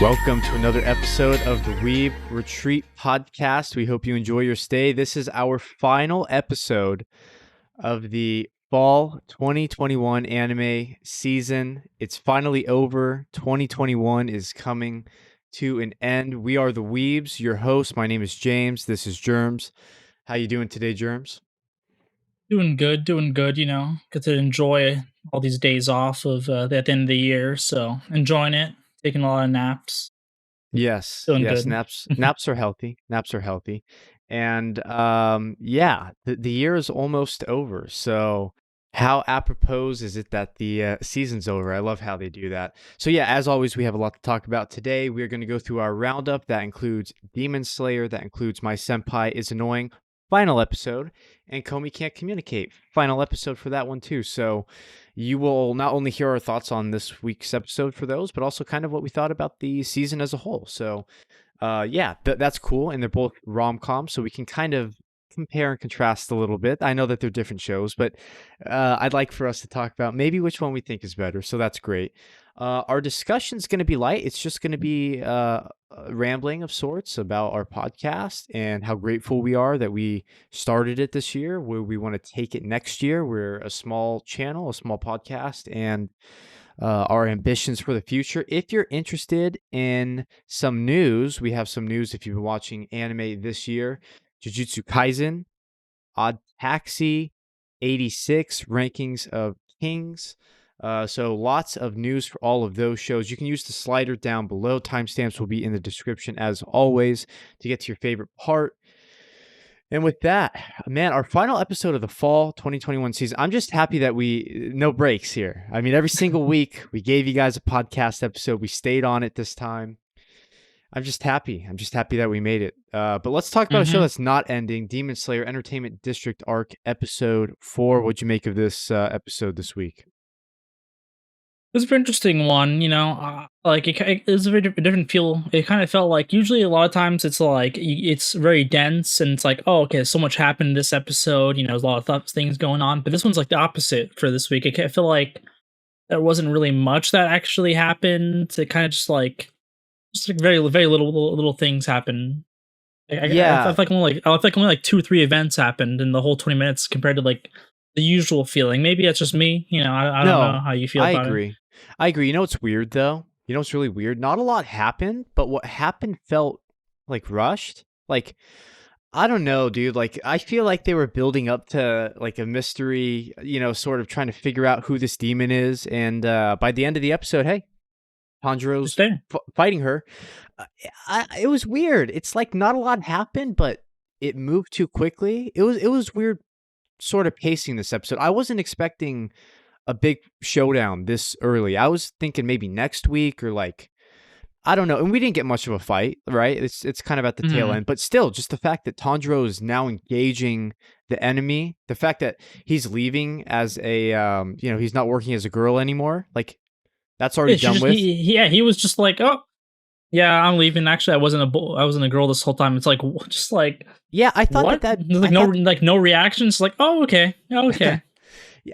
Welcome to another episode of the Weeb Retreat Podcast. We hope you enjoy your stay. This is our final episode of the fall 2021 anime season. It's finally over. 2021 is coming to an end. We are the Weebs, your host. My name is James. This is Germs. How you doing today, Germs? Doing good, get to enjoy all these days off of at the end of the year, so enjoying it, taking a lot of naps, Yes, feeling yes, good. naps are healthy. Naps are healthy. And yeah, the year is almost over. So how apropos is it that the season's over? I love how they do that. So yeah, as always, we have a lot to talk about today. We're going to go through our roundup that includes Demon Slayer, that includes My Senpai is Annoying, final episode, and Komi Can't Communicate, final episode for that one too. So you will not only hear our thoughts on this week's episode for those, but also kind of what we thought about the season as a whole. So yeah, that's cool. And they're both rom-coms, so we can kind of compare and contrast a little bit. I know that they're different shows, but I'd like for us to talk about maybe which one we think is better. So that's great. Our discussion's going to be light. It's just going to be rambling of sorts about our podcast and how grateful we are that we started it this year, where we want to take it next year. We're a small channel, a small podcast, and our ambitions for the future. If you're interested in some news, we have some news if you've been watching anime this year. Jujutsu Kaisen, Odd Taxi, 86 rankings of Kings. So lots of news for all of those shows. You can use the slider down below. Timestamps will be in the description as always to get to your favorite part. And with that, man, our final episode of the fall 2021 season, I'm just happy that no breaks here. I mean, every single week we gave you guys a podcast episode. We stayed on it this time. I'm just happy. I'm just happy that we made it. But let's talk about a show that's not ending. Demon Slayer Entertainment District Arc episode 4. What'd you make of this episode this week? It was a very interesting one, like it was a very different feel. It kind of felt like usually a lot of times it's like it's very dense and it's like, oh, okay, so much happened this episode. There's a lot of things going on, but this one's like the opposite for this week. I feel like there wasn't really much that actually happened. It kind of just like very little things happen. I feel like only like 2 or 3 events happened in the whole 20 minutes compared to like the usual feeling. Maybe that's just me. I don't know how you feel I about it. agree. I agree. You know what's weird though? You know what's really weird? Not a lot happened, but what happened felt like rushed. Like, I don't know, dude. Like, I feel like they were building up to like a mystery, sort of trying to figure out who this demon is. And by the end of the episode, hey, Tanjiro's fighting her. It was weird. It's like not a lot happened, but it moved too quickly. It was weird sort of pacing this episode. I wasn't expecting a big showdown this early. I was thinking maybe next week or like, I don't know. And we didn't get much of a fight, right? It's kind of at the tail end, but still, just the fact that Tanjiro is now engaging the enemy, the fact that he's leaving as a, he's not working as a girl anymore, like that's already done with. He was just like, oh, yeah, I'm leaving. Actually, I wasn't a girl this whole time. It's like, just like, yeah, I thought what? that no reactions. Like, oh, okay.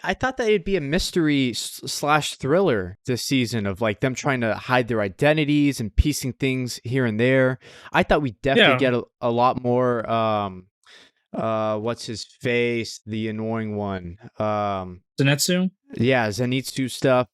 I thought that it'd be a mystery / thriller this season of like them trying to hide their identities and piecing things here and there. I thought we'd definitely get a lot more. What's his face? The annoying one. Zenitsu? Yeah, Zenitsu stuff.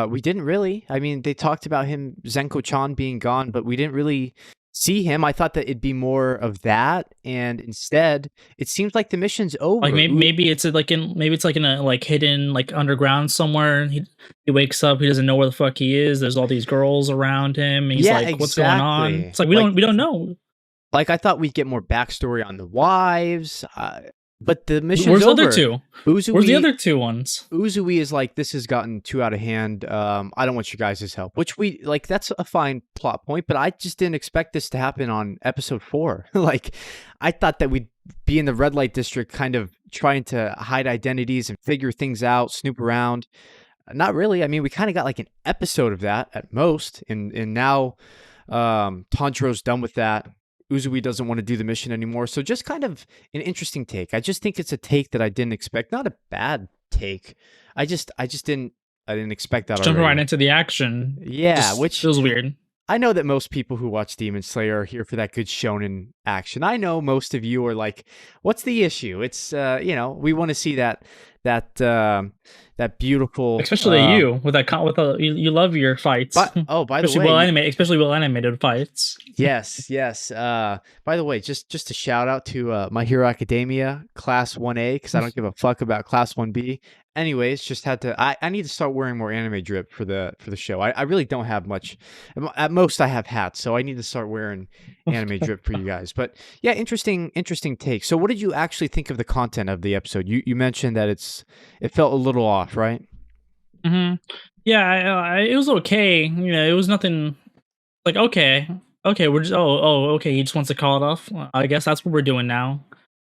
We didn't really. I mean, they talked about him, Zenko-chan being gone, but we didn't really see him. I thought that it'd be more of that, and instead, it seems like the mission's over. Like maybe it's like in a like hidden like underground somewhere. He wakes up, he doesn't know where the fuck he is. There's all these girls around him, and he's like, "What's going on?" It's like we don't know. Like I thought we'd get more backstory on the wives. But the mission's Where's over. The other two? Where's the other 2 ones? Uzui is like, this has gotten too out of hand. I don't want your guys' help. Which that's a fine plot point, but I just didn't expect this to happen on episode 4. Like, I thought that we'd be in the red light district kind of trying to hide identities and figure things out, snoop around. Not really. I mean, we kind of got like an episode of that at most. And now Tanjiro's done with that. Uzui doesn't want to do the mission anymore. So just kind of an interesting take. I just think it's a take that I didn't expect. Not a bad take. I didn't expect that. Jumping right into the action. Yeah, which feels weird. I know that most people who watch Demon Slayer are here for that good shonen action. I know most of you are like, "What's the issue?" It's we want to see that that beautiful. Especially you with that with you love your fights, But oh, by the way, especially well animated fights. yes, yes. By the way, just a shout out to My Hero Academia Class 1A because I don't give a fuck about Class 1B. Anyways, just had to. I need to start wearing more anime drip for the show. I really don't have much. At most, I have hats, so I need to start wearing anime drip for you guys. But yeah, interesting take. So, what did you actually think of the content of the episode? You mentioned that it felt a little off, right? hmm Yeah, it was okay. You know, it was nothing like okay, okay. We're just okay. He just wants to call it off. Well, I guess that's what we're doing now.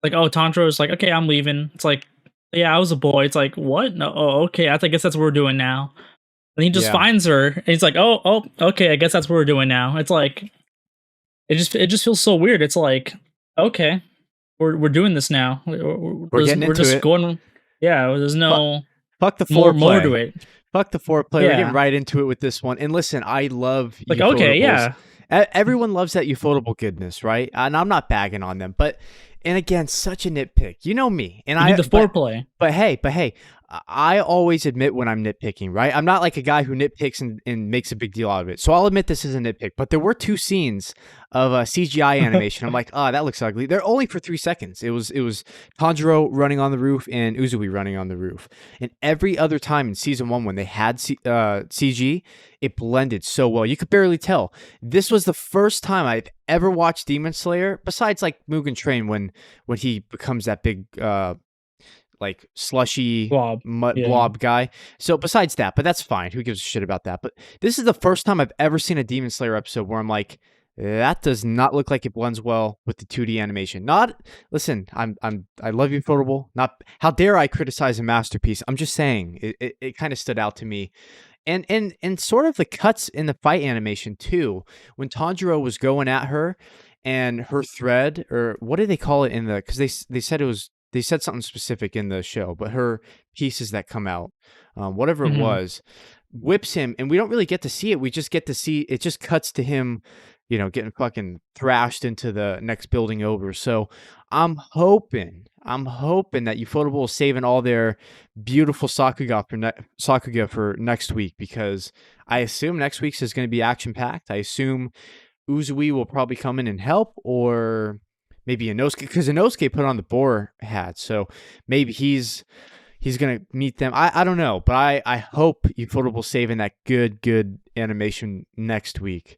Like Tanjiro is like okay, I'm leaving. It's like yeah, I was a boy. It's like what? No, okay. I guess that's what we're doing now. And he just Yeah. finds her, and he's like, okay. I guess that's what we're doing now. It's like it just feels so weird. It's like okay, we're doing this now. We're getting We're into just it. going. Yeah, there's Fuck, no fuck the more to foreplay. it. Fuck the foreplay. We're getting Yeah, right into it with this one. And listen, I love like okay, Ufotables. yeah. Everyone loves that Ufotable goodness, right? And I'm not bagging on them, but and again, such a nitpick. You know me, and You need the foreplay. but hey, I always admit when I'm nitpicking, right? I'm not like a guy who nitpicks and makes a big deal out of it. So I'll admit this is a nitpick. But there were two scenes of CGI animation. I'm like, oh, that looks ugly. They're only for 3 seconds. It was Tanjiro running on the roof and Uzui running on the roof. And every other time in season 1 when they had CG, it blended so well. You could barely tell. This was the first time I've ever watched Demon Slayer, besides like Mugen Train when he becomes that big like slushy Blob. mud Yeah. blob guy. So besides that, but that's fine. Who gives a shit about that? But this is the first time I've ever seen a Demon Slayer episode where I'm like, that does not look like it blends well with the 2D animation. Not listen, I love you, Photable. Not how dare I criticize a masterpiece. I'm just saying it kind of stood out to me. And sort of the cuts in the fight animation too. When Tanjiro was going at her and her thread, or what do they call it in the, because they said it was, they said something specific in the show, but her pieces that come out, whatever it hmm was, whips him, and we don't really get to see it. We just get to see it. Just cuts to him, getting fucking thrashed into the next building over. So I'm hoping that Ufotable is saving all their beautiful Sakuga for next week, because I assume next week's is going to be action packed. I assume Uzui will probably come in and help, or maybe Inosuke, because Inosuke put on the boar hat, so maybe he's gonna meet them. I don't know, but I hope Ufotable saving that good animation next week.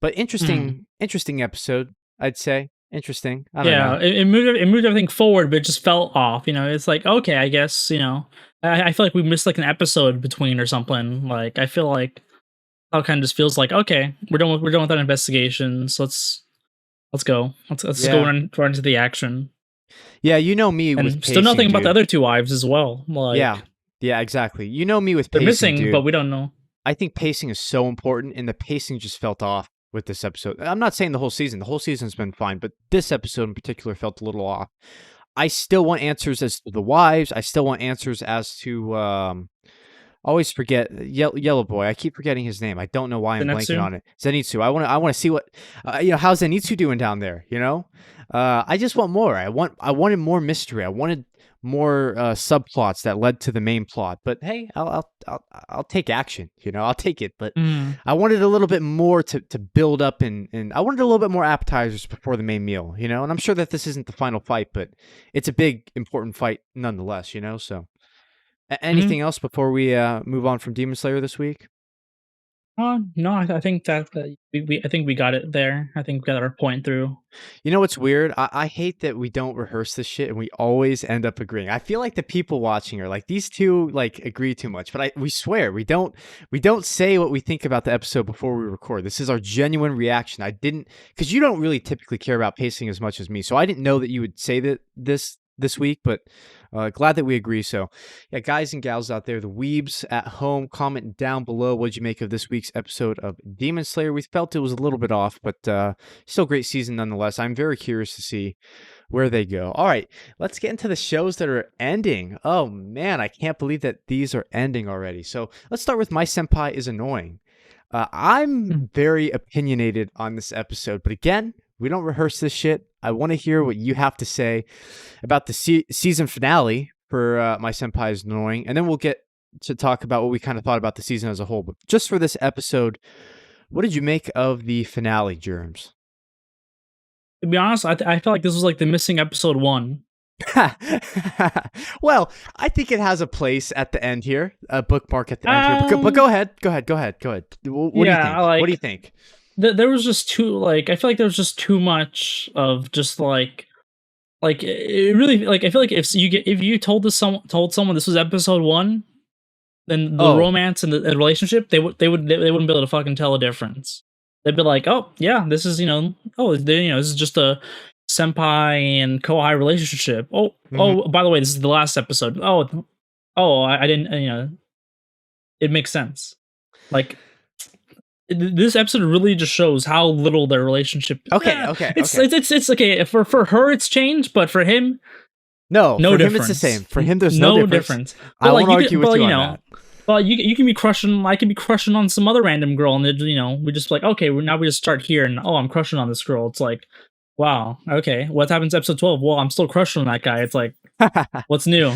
But hmm interesting episode, I'd say. Interesting. I don't Yeah, know. it moved everything forward, but it just felt off. You know, it's like okay, I guess you know. I feel like we missed like an episode between or something. Like I feel like how it kind of just feels like okay, we're done with that investigation. So let's go. Let's just go Yeah. run into the action. Yeah, you know me with And still pacing, nothing about the dude. other two wives as well. Yeah. Like Yeah, exactly. You know me with they're pacing, missing, but dude. we don't know. I think pacing is so important, and the pacing just felt off with this episode. I'm not saying the whole season. The whole season's been fine, but this episode in particular felt a little off. I still want answers as to the wives. I still want answers as to always forget Yellow Boy. I keep forgetting his name. I don't know why I'm blanking Zenitsu. on it. Zenitsu. I want to see what how's Zenitsu doing down there, I just want more. I wanted more mystery. I wanted more subplots that led to the main plot. But hey, I'll take action, I'll take it, but Mm. I wanted a little bit more to build up, and I wanted a little bit more appetizers before the main meal, and I'm sure that this isn't the final fight, but it's a big important fight nonetheless, so Mhm. anything else before we move on from Demon Slayer this week? No, I think that, I think we got it there. I think we got our point through. You know what's weird? I hate that we don't rehearse this shit and we always end up agreeing. I feel like the people watching are like, these two like agree too much, but we swear we don't say what we think about the episode before we record. This is our genuine reaction. I didn't, because you don't really typically care about pacing as much as me, so I didn't know that you would say that this week, but glad that we agree. So yeah, guys and gals out there, the weebs at home, comment down below what you make of this week's episode of Demon Slayer. We felt it was a little bit off, but still great season nonetheless. I'm very curious to see where they go. All right, let's get into the shows that are ending. Oh man, I can't believe that these are ending already. So let's start with My Senpai is Annoying. I'm Mm. very opinionated on this episode, but again, we don't rehearse this shit. I want to hear what you have to say about the season finale for My Senpai is Annoying, and then we'll get to talk about what we kind of thought about the season as a whole. But just for this episode, what did you make of the finale, Germs? To be honest, I felt like this was like the missing episode 1. Well, I think it has a place at the end here, a bookmark at the end here. But Um, go ahead, go ahead, go ahead, go ahead. What do you yeah, think? What do you like think? there was just too like I feel like there was just too much of just like it really like I feel like if you told someone this was episode 1, then the Oh, romance and the relationship they wouldn't be able to fucking tell a difference. They'd be like, oh yeah, this is this is just a senpai and kohai relationship. hmm, By the way, this is the last episode. I didn't it makes sense. Like this episode really just shows how little their relationship. okay, okay, It's okay. it's okay for her it's changed, but for him No, no for him it's the difference. same. For him, there's no No difference. difference. I But like won't you argue could, with but you you on know, that. but you can be crushing. I can be crushing on some other random girl, and we just like okay, now we just start here, and I'm crushing on this girl. It's like, wow, okay, what happens to episode 12? Well, I'm still crushing on that guy. It's like, what's new?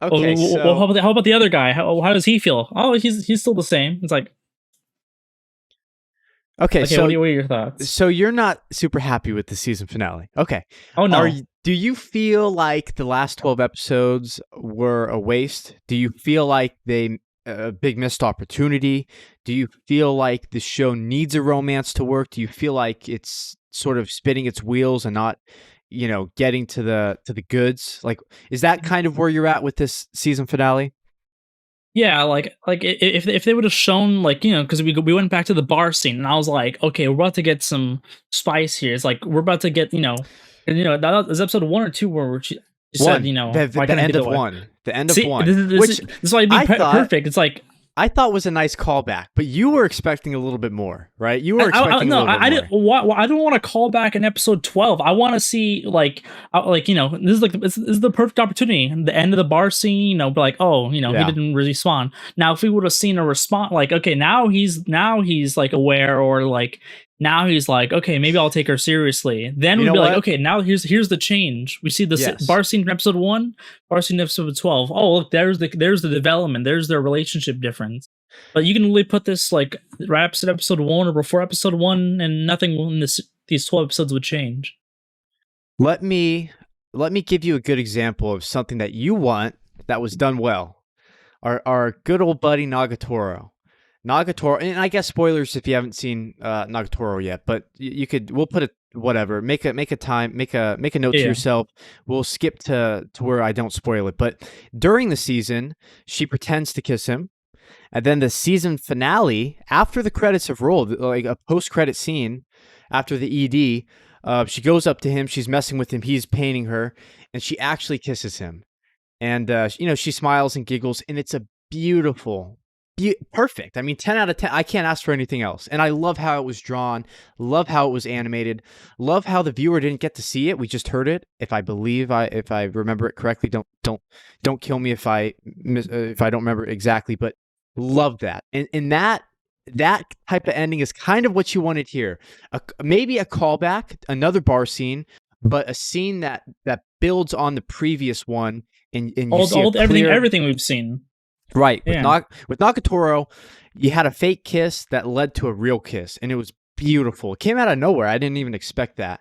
Okay, Well, so how about the other guy? How does he feel? Oh, he's still the same. It's like, okay, okay, so what are your thoughts? so you're not super happy with the season finale. Okay. Oh no, Do you feel like the last 12 episodes were a waste? Do you feel like they a big missed opportunity? Do you feel like the show needs a romance to work? Do you feel like it's sort of spinning its wheels and not, getting to the goods? Like, is that kind of where you're at with this season finale? yeah, if they would have shown because we went back to the bar scene and I was like, okay, we're about to get some spice here. It's like we're about to get that was episode 1 or 2 where she said One, why the can't I be end the of way? one, the end of See, one, this which is why it'd be I thought perfect. It's like I thought was a nice callback, but you were expecting a little bit more, right? You were expecting a no, little bit I more. didn't. I don't want to call back in episode 12. I want to see this is the perfect opportunity. The end of the bar scene, be like, oh, he Yeah. didn't respond. Now, if we would have seen a response, like, okay, now he's like aware, or like now he's like, okay, maybe I'll take her seriously. Then You we'd know be like, what? okay, now here's the change. We see the Yes. bar scene from episode 1, bar scene episode 12. Oh, look, there's the development. There's their relationship difference. But you can really put this like wraps at episode 1 or before episode 1, and nothing in these 12 episodes would change. Let me give you a good example of something that you want that was done well. Our good old buddy Nagatoro. Nagatoro, and I guess spoilers if you haven't seen Nagatoro yet, but we'll put it whatever. Make a note to Yeah. yourself. We'll skip to where I don't spoil it. But during the season, she pretends to kiss him. And then the season finale, after the credits have rolled, like a post-credit scene after the ED, she goes up to him, she's messing with him, he's painting her, and she actually kisses him. And, she smiles and giggles, and it's a beautiful, perfect. I mean, 10 out of 10. I can't ask for anything else. And I love how it was drawn, love how it was animated, love how the viewer didn't get to see it. We just heard it. If I remember it correctly, don't kill me if I don't remember it exactly, but love that. And that type of ending is kind of what you wanted here. Maybe a callback, another bar scene, but a scene that builds on the previous one, and you see a clear Everything we've seen. right Yeah. with Nagatoro. You had a fake kiss that led to a real kiss, and it was beautiful. It came out of nowhere. I didn't even expect that.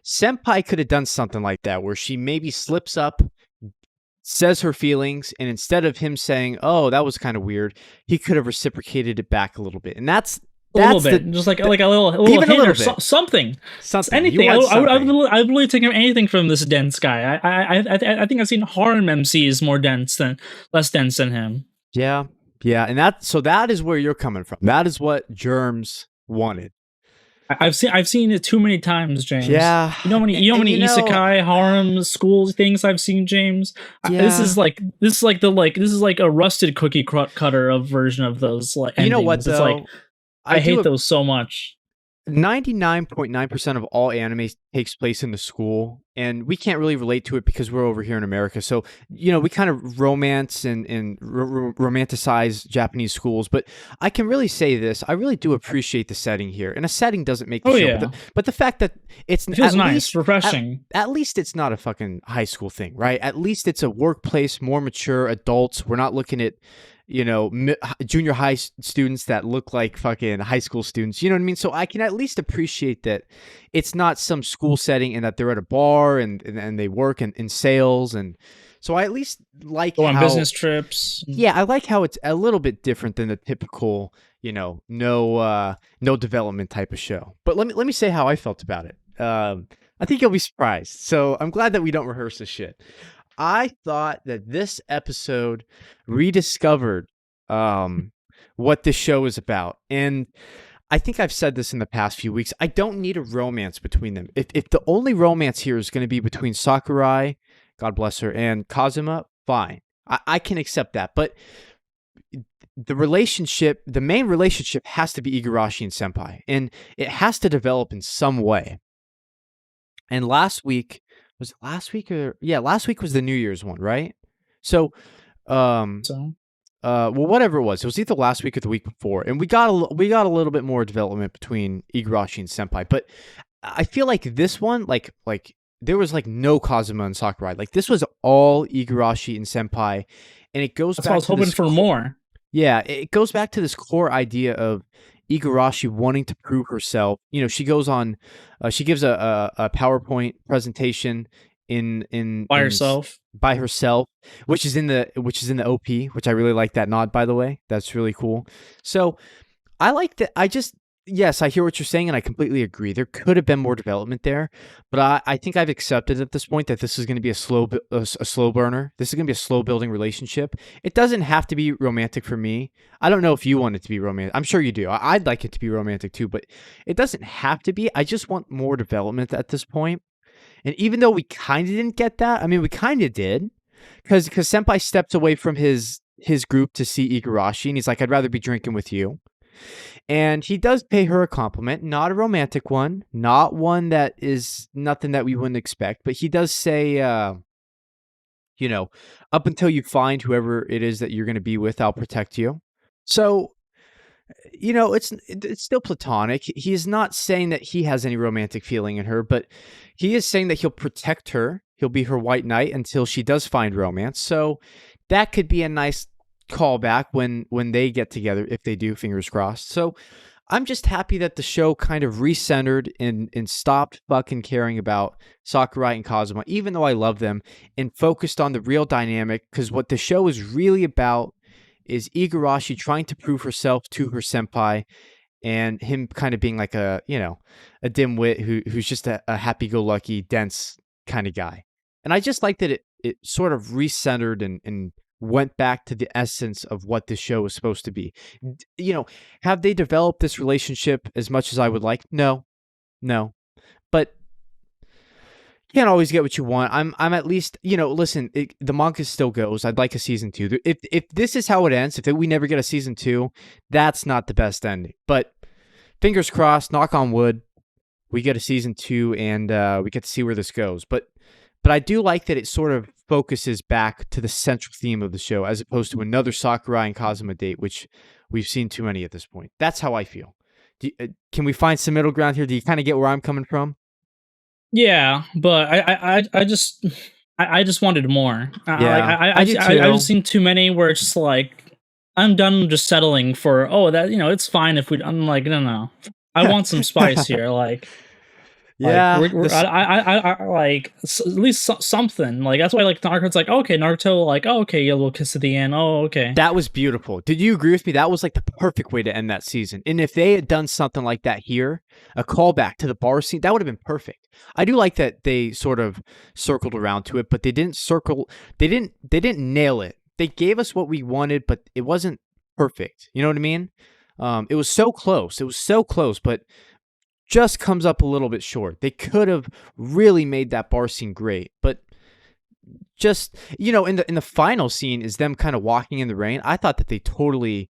Senpai could have done something like that, where she maybe slips up, says her feelings, and instead of him saying, "Oh, that was kind of weird," he could have reciprocated it back a little bit. And that's A little the bit, just like a little even a hint little or bit. something. Something. Anything. You want something. I would really take anything from this dense guy. I think I've seen harem MCs less dense than him. Yeah. Yeah. And that is where you're coming from. That is what Germs wanted. I've seen it too many times, James. Yeah. You know how many isekai, harem, school things I've seen, James. Yeah. This is like a rusted cookie cutter of version of those like endings. You know what, It's though? like I hate those so much. 99.9% of all anime takes place in the school, and we can't really relate to it because we're over here in America. So, we kind of romance and romanticize Japanese schools. But I can really say this: I really do appreciate the setting here, and a setting doesn't make the Oh show, but yeah, the fact that it's it feels nice, refreshing. at least it's not a fucking high school thing, right? At least it's a workplace, more mature adults. We're not looking at junior high students that look like fucking high school students. You know what I mean? So I can at least appreciate that it's not some school setting and that they're at a bar and they work in sales. And so I at least like Go on how, business trips. yeah, I like how it's a little bit different than the typical, no development type of show. But let me say how I felt about it. I think you'll be surprised. So I'm glad that we don't rehearse this shit. I thought that this episode rediscovered what this show is about. And I think I've said this in the past few weeks. I don't need a romance between them. If the only romance here is going to be between Sakurai, God bless her, and Kazuma, fine. I can accept that. But the main relationship has to be Igarashi and Senpai. And it has to develop in some way. And last week, was it last week or yeah, last week was the New Year's one, right? So, um, So well, whatever it was either last week or the week before, and we got a little bit more development between Igarashi and Senpai. But I feel like this one, like there was like no Kazuma and Sakurai. Like this was all Igarashi and Senpai, and it goes that's why I back was to hoping this. for more. Yeah, it goes back to this core idea of Igarashi wanting to prove herself. She goes on, she gives a PowerPoint presentation By herself. by herself, which is in the OP, which I really like that nod, by the way. That's really cool. So I like that. Yes, I hear what you're saying, and I completely agree. There could have been more development there, but I think I've accepted at this point that this is going to be a slow burner. This is going to be a slow building relationship. It doesn't have to be romantic for me. I don't know if you want it to be romantic. I'm sure you do. I'd like it to be romantic too, but it doesn't have to be. I just want more development at this point. And even though we kind of didn't get that, I mean, we kind of did, because Senpai steps away from his group to see Igarashi, and he's like, "I'd rather be drinking with you." And he does pay her a compliment, not a romantic one, not one that is nothing that we wouldn't expect, but he does say, you know, up until you find whoever it is that you're going to be with, I'll protect you. So, it's still platonic. He is not saying that he has any romantic feeling in her, but he is saying that he'll protect her. He'll be her white knight until she does find romance. So that could be a nice callback when they get together, if they do, fingers crossed. So I'm just happy that the show kind of recentered and stopped fucking caring about Sakurai and Kazuma, even though I love them, and focused on the real dynamic, because what the show is really about is Igarashi trying to prove herself to her senpai, and him kind of being like a dimwit who's just a happy-go-lucky, dense kind of guy. And I just like that it sort of recentered and went back to the essence of what this show is supposed to be. Have they developed this relationship as much as I would like? No, no. But you can't always get what you want. I'm at least, listen, the manga still goes. I'd like a season 2. If this is how it ends, if we never get a season 2, that's not the best ending. But fingers crossed, knock on wood, we get a season 2 and we get to see where this goes. But I do like that it sort of focuses back to the central theme of the show, as opposed to another Sakurai and Kazuma date, which we've seen too many at this point. That's how I feel. Can we find some middle ground here? Do you kind of get where I'm coming from? Yeah, but I just wanted more. Yeah, I did I too. just seen too many where it's just like I'm done just settling for that it's fine if we. I'm like no, I want some spice here. Like Yeah, we're I like at least something like that's why like Naruto's like okay Naruto like oh, okay yeah we'll kiss at the end oh okay that was beautiful. Did you agree with me? That was like the perfect way to end that season. And if they had done something like that here, a callback to the bar scene, that would have been perfect. I do like that they sort of circled around to it, but they didn't circle. They didn't nail it. They gave us what we wanted, but it wasn't perfect. You know what I mean? It was so close. It was so close, but just comes up a little bit short. They could have really made that bar scene great, but just in the final scene is them kind of walking in the rain. I thought that they totally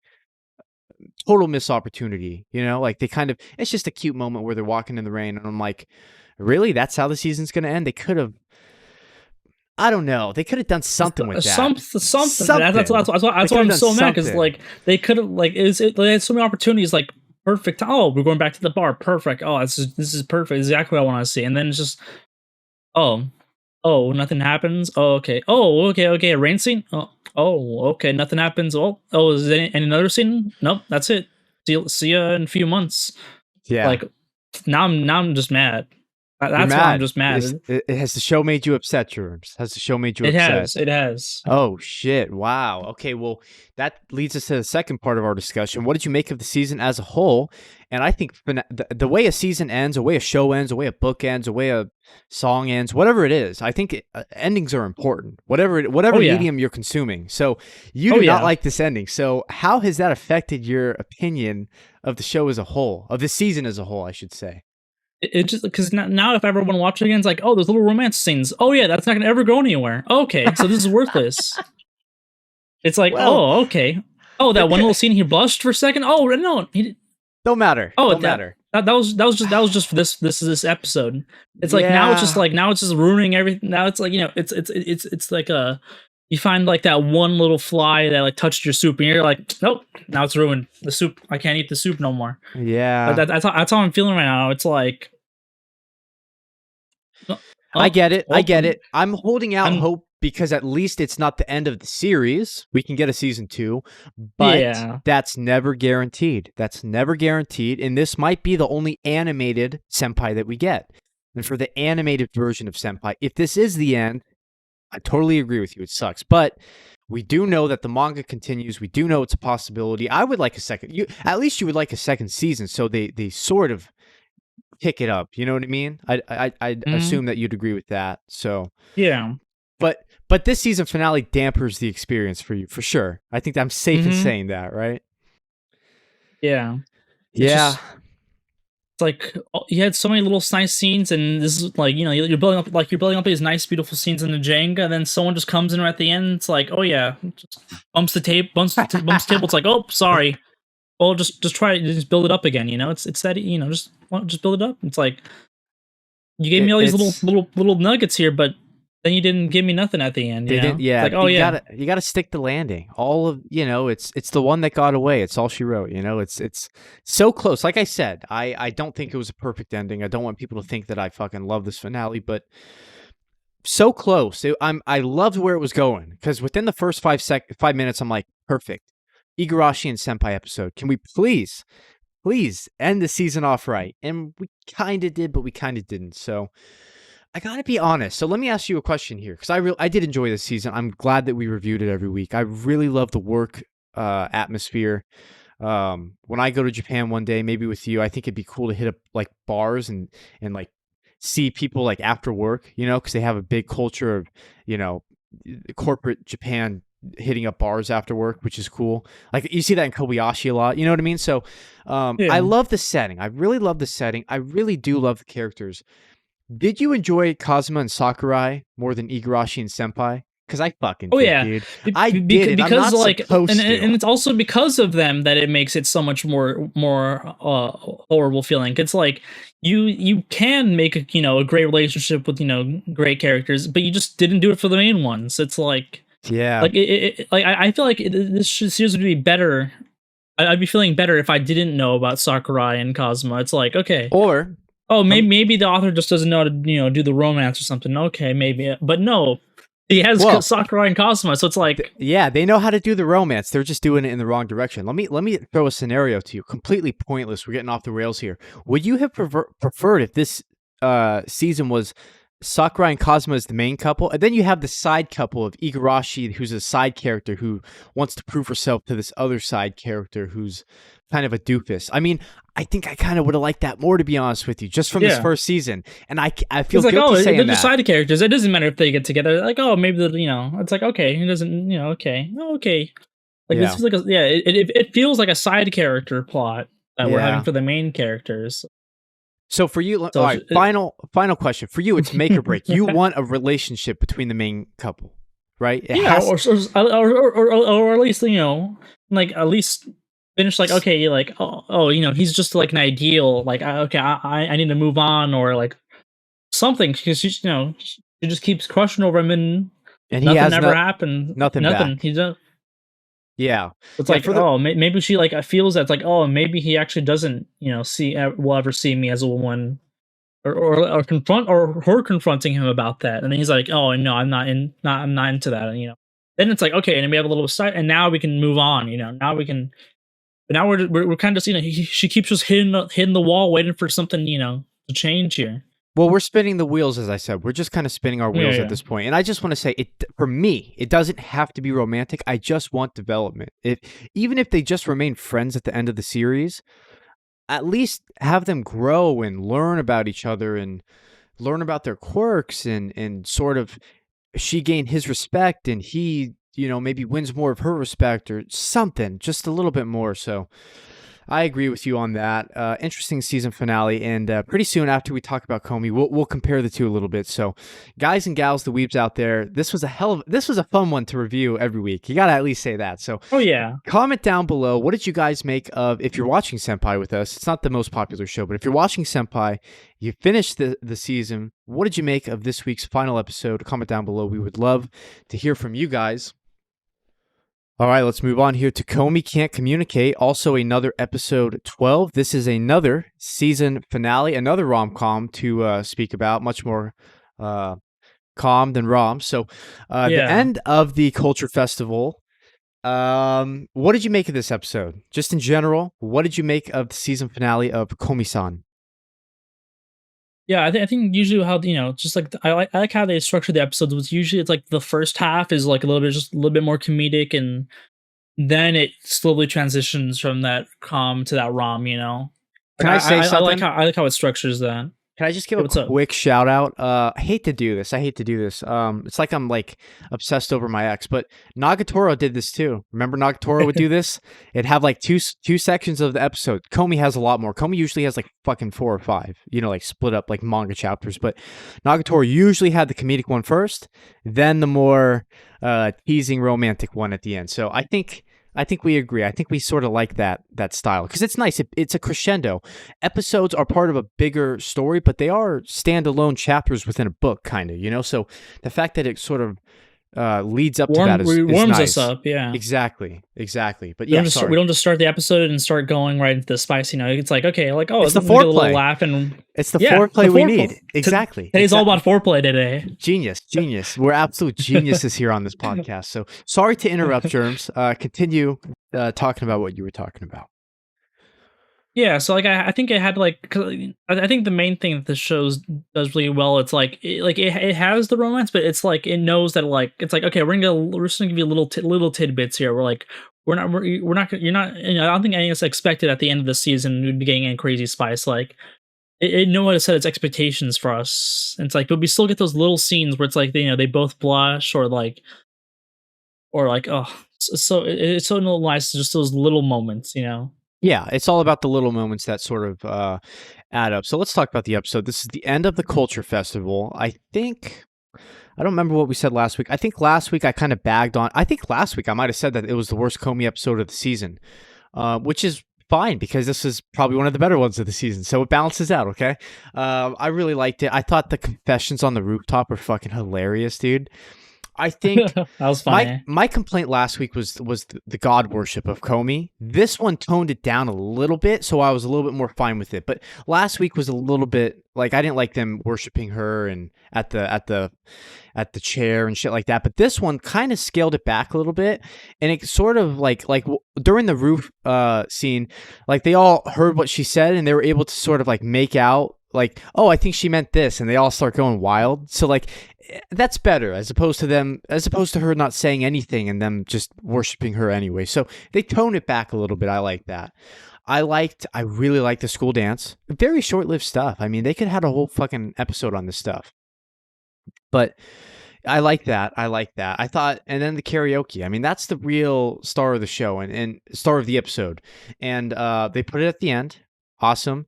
total missed opportunity, you know? Like, they kind of it's just a cute moment where they're walking in the rain, and I'm like, "Really? That's how the season's gonna end?" They could've I don't know. They coulda done something with that. Something. Something. They That's why could have I'm done so mad because something. like they could have like they had so many opportunities. Like perfect. Oh, we're going back to the bar. Perfect. Oh, this is perfect. Exactly what I want to see. And then it's just oh nothing happens. Oh okay. Oh okay. A rain scene. Okay. Nothing happens. Is there any another scene? Nope. That's it. See ya in a few months. Yeah. Like now I'm just mad. You're That's why I'm mad. just mad. Has the show made you upset, Germs? Has the show made you It upset? has. It has. Oh, shit. Wow. Okay, well, that leads us to the second part of our discussion. What did you make of the season as a whole? And I think the way a season ends, the way a show ends, the way a book ends, the way a song ends, whatever it is, I think endings are important. Whatever Oh yeah. medium you're consuming. So you Oh do not yeah. like this ending. So how has that affected your opinion of the show as a whole, of the season as a whole, I should say? It just because now if I ever want to watch it again, it's like, oh, there's little romance scenes. Oh yeah, that's not gonna ever go anywhere. Okay, so this is worthless. It's like, Well, oh okay. Oh, they're that one good. little scene he blushed for a second. Oh no, Don't matter. oh Don't matter. that was just for this episode. It's like Yeah. now it's just ruining everything. Now it's like it's like a you find like that one little fly that like touched your soup and you're like, nope, now it's ruined. The soup, I can't eat the soup no more. Like Yeah. that's how I'm feeling right now. It's like, oh, I oh, get it. I well, get it. I'm holding out I'm hope because at least it's not the end of the series. We can get a season 2, but yeah. that's never guaranteed. That's never guaranteed. And this might be the only animated Senpai that we get. And for the animated version of Senpai, if this is the end, I totally agree with you. It sucks. But we do know that the manga continues. We do know it's a possibility. I would like a second. At least you would like a second season, so they sort of pick it up. You know what I mean? I Mhm. assume that you'd agree with that. So, Yeah. but this season finale dampers the experience for you for sure. I think I'm safe in Mhm. saying that, right? Yeah. It's Yeah, just it's like you had so many little nice scenes, and this is like you're building up these nice, beautiful scenes in the Jenga, and then someone just comes in right at the end. It's like, oh yeah, just bumps the table. It's like, oh, sorry. Well, just try it, just build it up again. It's that just build it up. It's like you gave me all these it's little nuggets here, but then you didn't give me nothing at the end. they didn't. It's Yeah, like, oh you yeah. gotta stick the landing. All of it's the one that got away. It's all she wrote. It's so close. Like I said, I don't think it was a perfect ending. I don't want people to think that I fucking love this finale, but so close. I loved where it was going because within the first 5 minutes, I'm like, perfect. Igarashi and Senpai episode. Can we please end the season off right? And we kind of did, but we kind of didn't. So I gotta be honest. So let me ask you a question here because I did enjoy this season. I'm glad that we reviewed it every week. I really love the work atmosphere. When I go to Japan one day, maybe with you, I think it'd be cool to hit up like bars and like see people like after work, because they have a big culture of, you know, corporate Japan hitting up bars after work, which is cool. Like you see that in Kobayashi a lot, you know what I mean? So I Yeah. love the setting. I really love the setting. I really do love the characters. Did you enjoy Kazuma and Sakurai more than Igarashi and Senpai? Because I fucking Oh did, yeah, dude. I did, and I'm because not like, supposed and to. it's also because of them that it makes it so much more horrible feeling. It's like you can make a great relationship with great characters, but you just didn't do it for the main ones. It's Yeah. like I feel like this series would be better. I'd be feeling better if I didn't know about Sakurai and Kazuma. It's like, okay, Or oh, let me maybe the author just doesn't know how to do the romance or something. Okay, maybe, but no, he has well, Sakurai and Cosmo, so it's like, yeah, they know how to do the romance. They're just doing it in the wrong direction. Let me throw a scenario to you. Completely pointless. We're getting off the rails here. Would you have preferred if this season was Sakurai and Cosmo as the main couple, and then you have the side couple of Igarashi, who's a side character who wants to prove herself to this other side character who's kind of a doofus? I mean, I think I kind of would have liked that more, to be honest with you, just from this yeah, first season. And I feel it's like, guilty oh, they're saying just that. side characters. It doesn't matter if they get together. Like, oh, maybe it's like, okay, it doesn't, okay, okay. Like this Yeah, is like it feels like a side character plot that we're having yeah. for the main characters. So for you, all So right, final question for you. It's make or break. You want a relationship between the main couple, right? It yeah, has. or at least like at least. finish like, okay, like, he's just like an ideal, like, okay, I need to move on or like something because she just keeps crushing over him and And he nothing has ever happened. nothing Nothing. back. He's Yeah. it's Yeah, like, for the oh, maybe she like feels that's like, oh, maybe he actually doesn't, see will ever see me as a woman or confront or her confronting him about that, and then he's like, oh no, I'm not into that, and then it's like okay, and then we have a little side, and now we can move on, now we can. But now we're kind of seeing she keeps just hitting the wall, waiting for something to change here. Well, we're spinning the wheels, as I said. We're just kind of spinning our Yeah, wheels at yeah, this point. And I just want to say, for me, it doesn't have to be romantic. I just want development. Even if they just remain friends at the end of the series, at least have them grow and learn about each other and learn about their quirks and sort of she gain his respect and he, maybe wins more of her respect or something, just a little bit more. So I agree with you on that. Interesting season finale, and pretty soon after we talk about Komi, we'll compare the two a little bit. So, guys and gals, the weebs out there, this was a fun one to review every week. You gotta at least say that. So, oh yeah. comment down below. What did you guys make of? If you're watching Senpai with us, it's not the most popular show, but if you're watching Senpai, you finished the season. What did you make of this week's final episode? Comment down below. We would love to hear from you guys. All right, let's move on here to Komi Can't Communicate. Also, another episode 12. This is another season finale, another rom-com to speak about, much more calm than rom. So, the Yeah. end of the Culture Festival. What did you make of this episode? Just in general, what did you make of the season finale of Komi-san? Yeah, I think usually how just like I like how they structure the episodes was usually it's like the first half is like just a little bit more comedic, and then it slowly transitions from that com to that rom. Like Can I say I like something? how it structures that. Can I just give Hey, a what's up? quick shout out? I hate to do this. I hate to do this. It's like I'm like obsessed over my ex, but Nagatoro did this too. Remember Nagatoro would do this? It'd have like two sections of the episode. Komi has a lot more. Komi usually has like fucking 4 or 5, like split up like manga chapters. But Nagatoro usually had the comedic one first, then the more teasing romantic one at the end. So I think we agree. I think we sort of like that style because it's nice. It's a crescendo. Episodes are part of a bigger story, but they are standalone chapters within a book, kind of. So the fact that it sort of leads up to that is Warms us nice. up, yeah. Exactly. But yeah, We sorry. don't just start the episode and start going right into the spice. It's like okay, like oh, It's the let me get a little foreplay. laugh and It's the yeah, foreplay we need. Exactly. Today's all about foreplay today. Genius. We're absolute geniuses here on this podcast. So sorry to interrupt, Germs. Continue talking about what you were talking about. Yeah, so like I think it had like 'cause I think the main thing that this shows does really well. It's like it has the romance, but it's like it knows that like it's like okay, we're just gonna give you little tidbits here. We're like we're not you're not I don't think any of us expected at the end of the season we'd be getting any crazy spice. Like it know how to set its expectations for us. And it's like but we still get those little scenes where it's like they both blush or like oh it's so nice just those little moments. Yeah, it's all about the little moments that sort of add up. So let's talk about the episode. This is the end of the Culture Festival. I don't remember what we said last week. I think last week I kind of bagged on. I think last week I might have said that it was the worst Komi episode of the season, which is fine because this is probably one of the better ones of the season. So it balances out, okay? I really liked it. I thought the confessions on the rooftop were fucking hilarious, dude. I think That was funny. my complaint last week was the god worship of Komi. This one toned it down a little bit, so I was a little bit more fine with it. But last week was a little bit like I didn't like them worshiping her and at the chair and shit like that. But this one kind of scaled it back a little bit, and it sort of during the roof scene, like they all heard what she said and they were able to sort of like make out like, oh, I think she meant this, and they all start going wild. So like that's better as opposed to her not saying anything and them just worshiping her anyway. So they tone it back a little bit. I like that. I really liked the school dance. Very short-lived stuff. I mean, they could have had a whole fucking episode on this stuff. But I like that. I thought, and then the karaoke. I mean, that's the real star of the show and star of the episode. And they put it at the end. Awesome.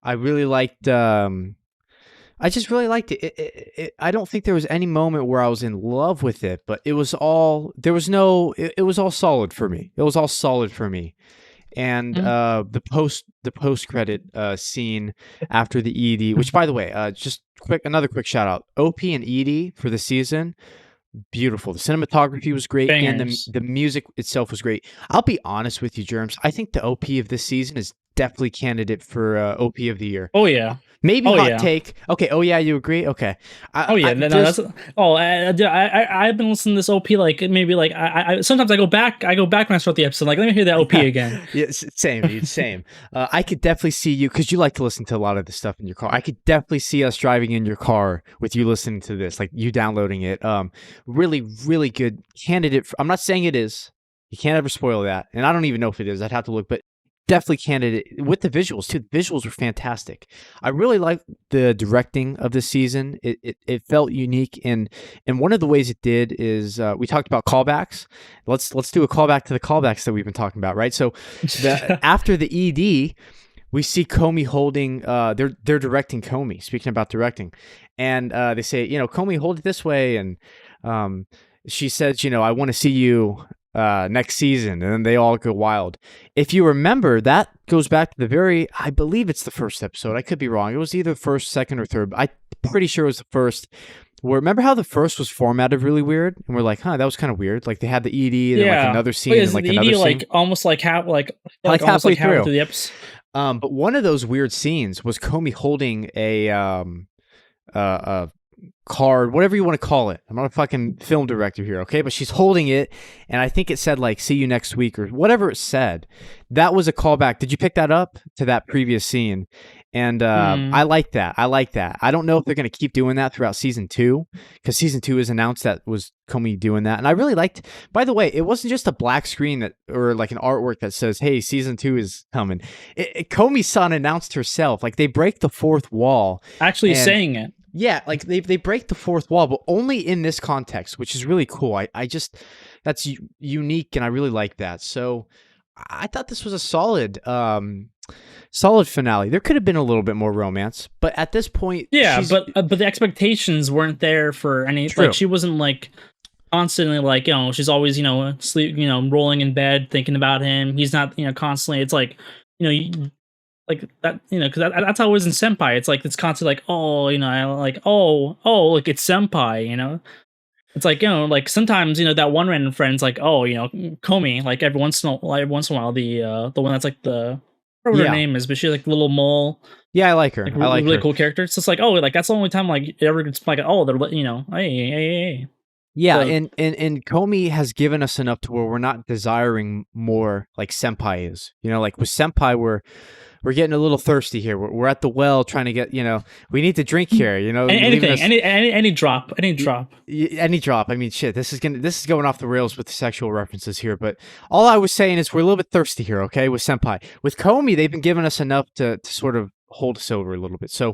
I really liked I just really liked it. I don't think there was any moment where I was in love with it, but it was all solid for me. It was all solid for me. and Mhm. the post credit scene after the ED. Which, by the way, just another quick shout out. OP and ED for the season, beautiful. The cinematography was great, and Bangers. the music itself was great. I'll be honest with you, Germs. I think the OP of this season is definitely candidate for OP of the year. Oh, Uh, yeah. Maybe Oh, hot yeah. take. Okay. Oh yeah, you agree? Okay. Oh yeah, no, There's that's I've been listening to this OP like maybe like sometimes I go back when I start the episode like let me hear that OP again. yeah, same, dude, same. I could definitely see you because you like to listen to a lot of this stuff in your car. I could definitely see us driving in your car with you listening to this, like you downloading it. Really, really good candidate. I'm not saying it is. You can't ever spoil that, and I don't even know if it is. I'd have to look, but definitely candidate with the visuals too. The visuals were fantastic. I really like the directing of this season. It felt unique, and one of the ways it did is we talked about callbacks. Let's do a callback to the callbacks that we've been talking about, right? So the after the ED, we see Komi holding they're directing Komi, speaking about directing, and they say, Komi, hold it this way, and um she says, I want to see you next season, and then they all go wild. If you remember, that goes back to I believe it's the first episode. I could be wrong. It was either first, second, or third. I'm pretty sure it was the first. Where remember how the first was formatted really weird, and we're like, huh, that was kind of weird. Like they had the ED, and then like Yeah. another Wait, scene, and is like the another ED scene, like almost like like almost halfway like halfway through. through the episode? But one of those weird scenes was Comey holding a card, whatever you want to call it. I'm not a fucking film director here, okay? But she's holding it, and I think it said like "see you next week" or whatever it said. That was a callback. Did you pick that up to that previous scene? And I Hmm. like that. I like that. I don't know if they're going to keep doing that throughout season 2, because season 2 is announced that was Comey doing that. And I really liked. By the way, it wasn't just a black screen that or like an artwork that says, "Hey, season 2 is coming." Comey's son announced herself. Like they break the fourth wall, Actually and saying it. yeah, like they break the fourth wall, but only in this context, which is really cool. I just that's unique, and I really like that. So I thought this was a solid finale. There could have been a little bit more romance, but at this point, Yeah, she's but the expectations weren't there for any like true. she wasn't like constantly like she's always sleep rolling in bed thinking about him. He's not constantly. It's like like that because that's how it is in senpai. It's like it's constantly like I like like it's senpai. It's like like sometimes that one random friend's like Komi like every once in a while the one that's like the I forget what her Yeah, name is, but she's like the little mole yeah, I like her. like I like really her. cool character. So it's like like that's the only time like it ever gets like they're hey. Yeah, But and Comey has given us enough to where we're not desiring more like Senpai is. Like with Senpai, we're getting a little thirsty here. We're at the well trying to get, we need to drink here. You're leaving anything us any y- drop. any drop. I mean, shit, this is going off the rails with the sexual references here. But all I was saying is we're a little bit thirsty here, okay? With Senpai, with Comey, they've been giving us enough to sort of hold us over a little bit. So,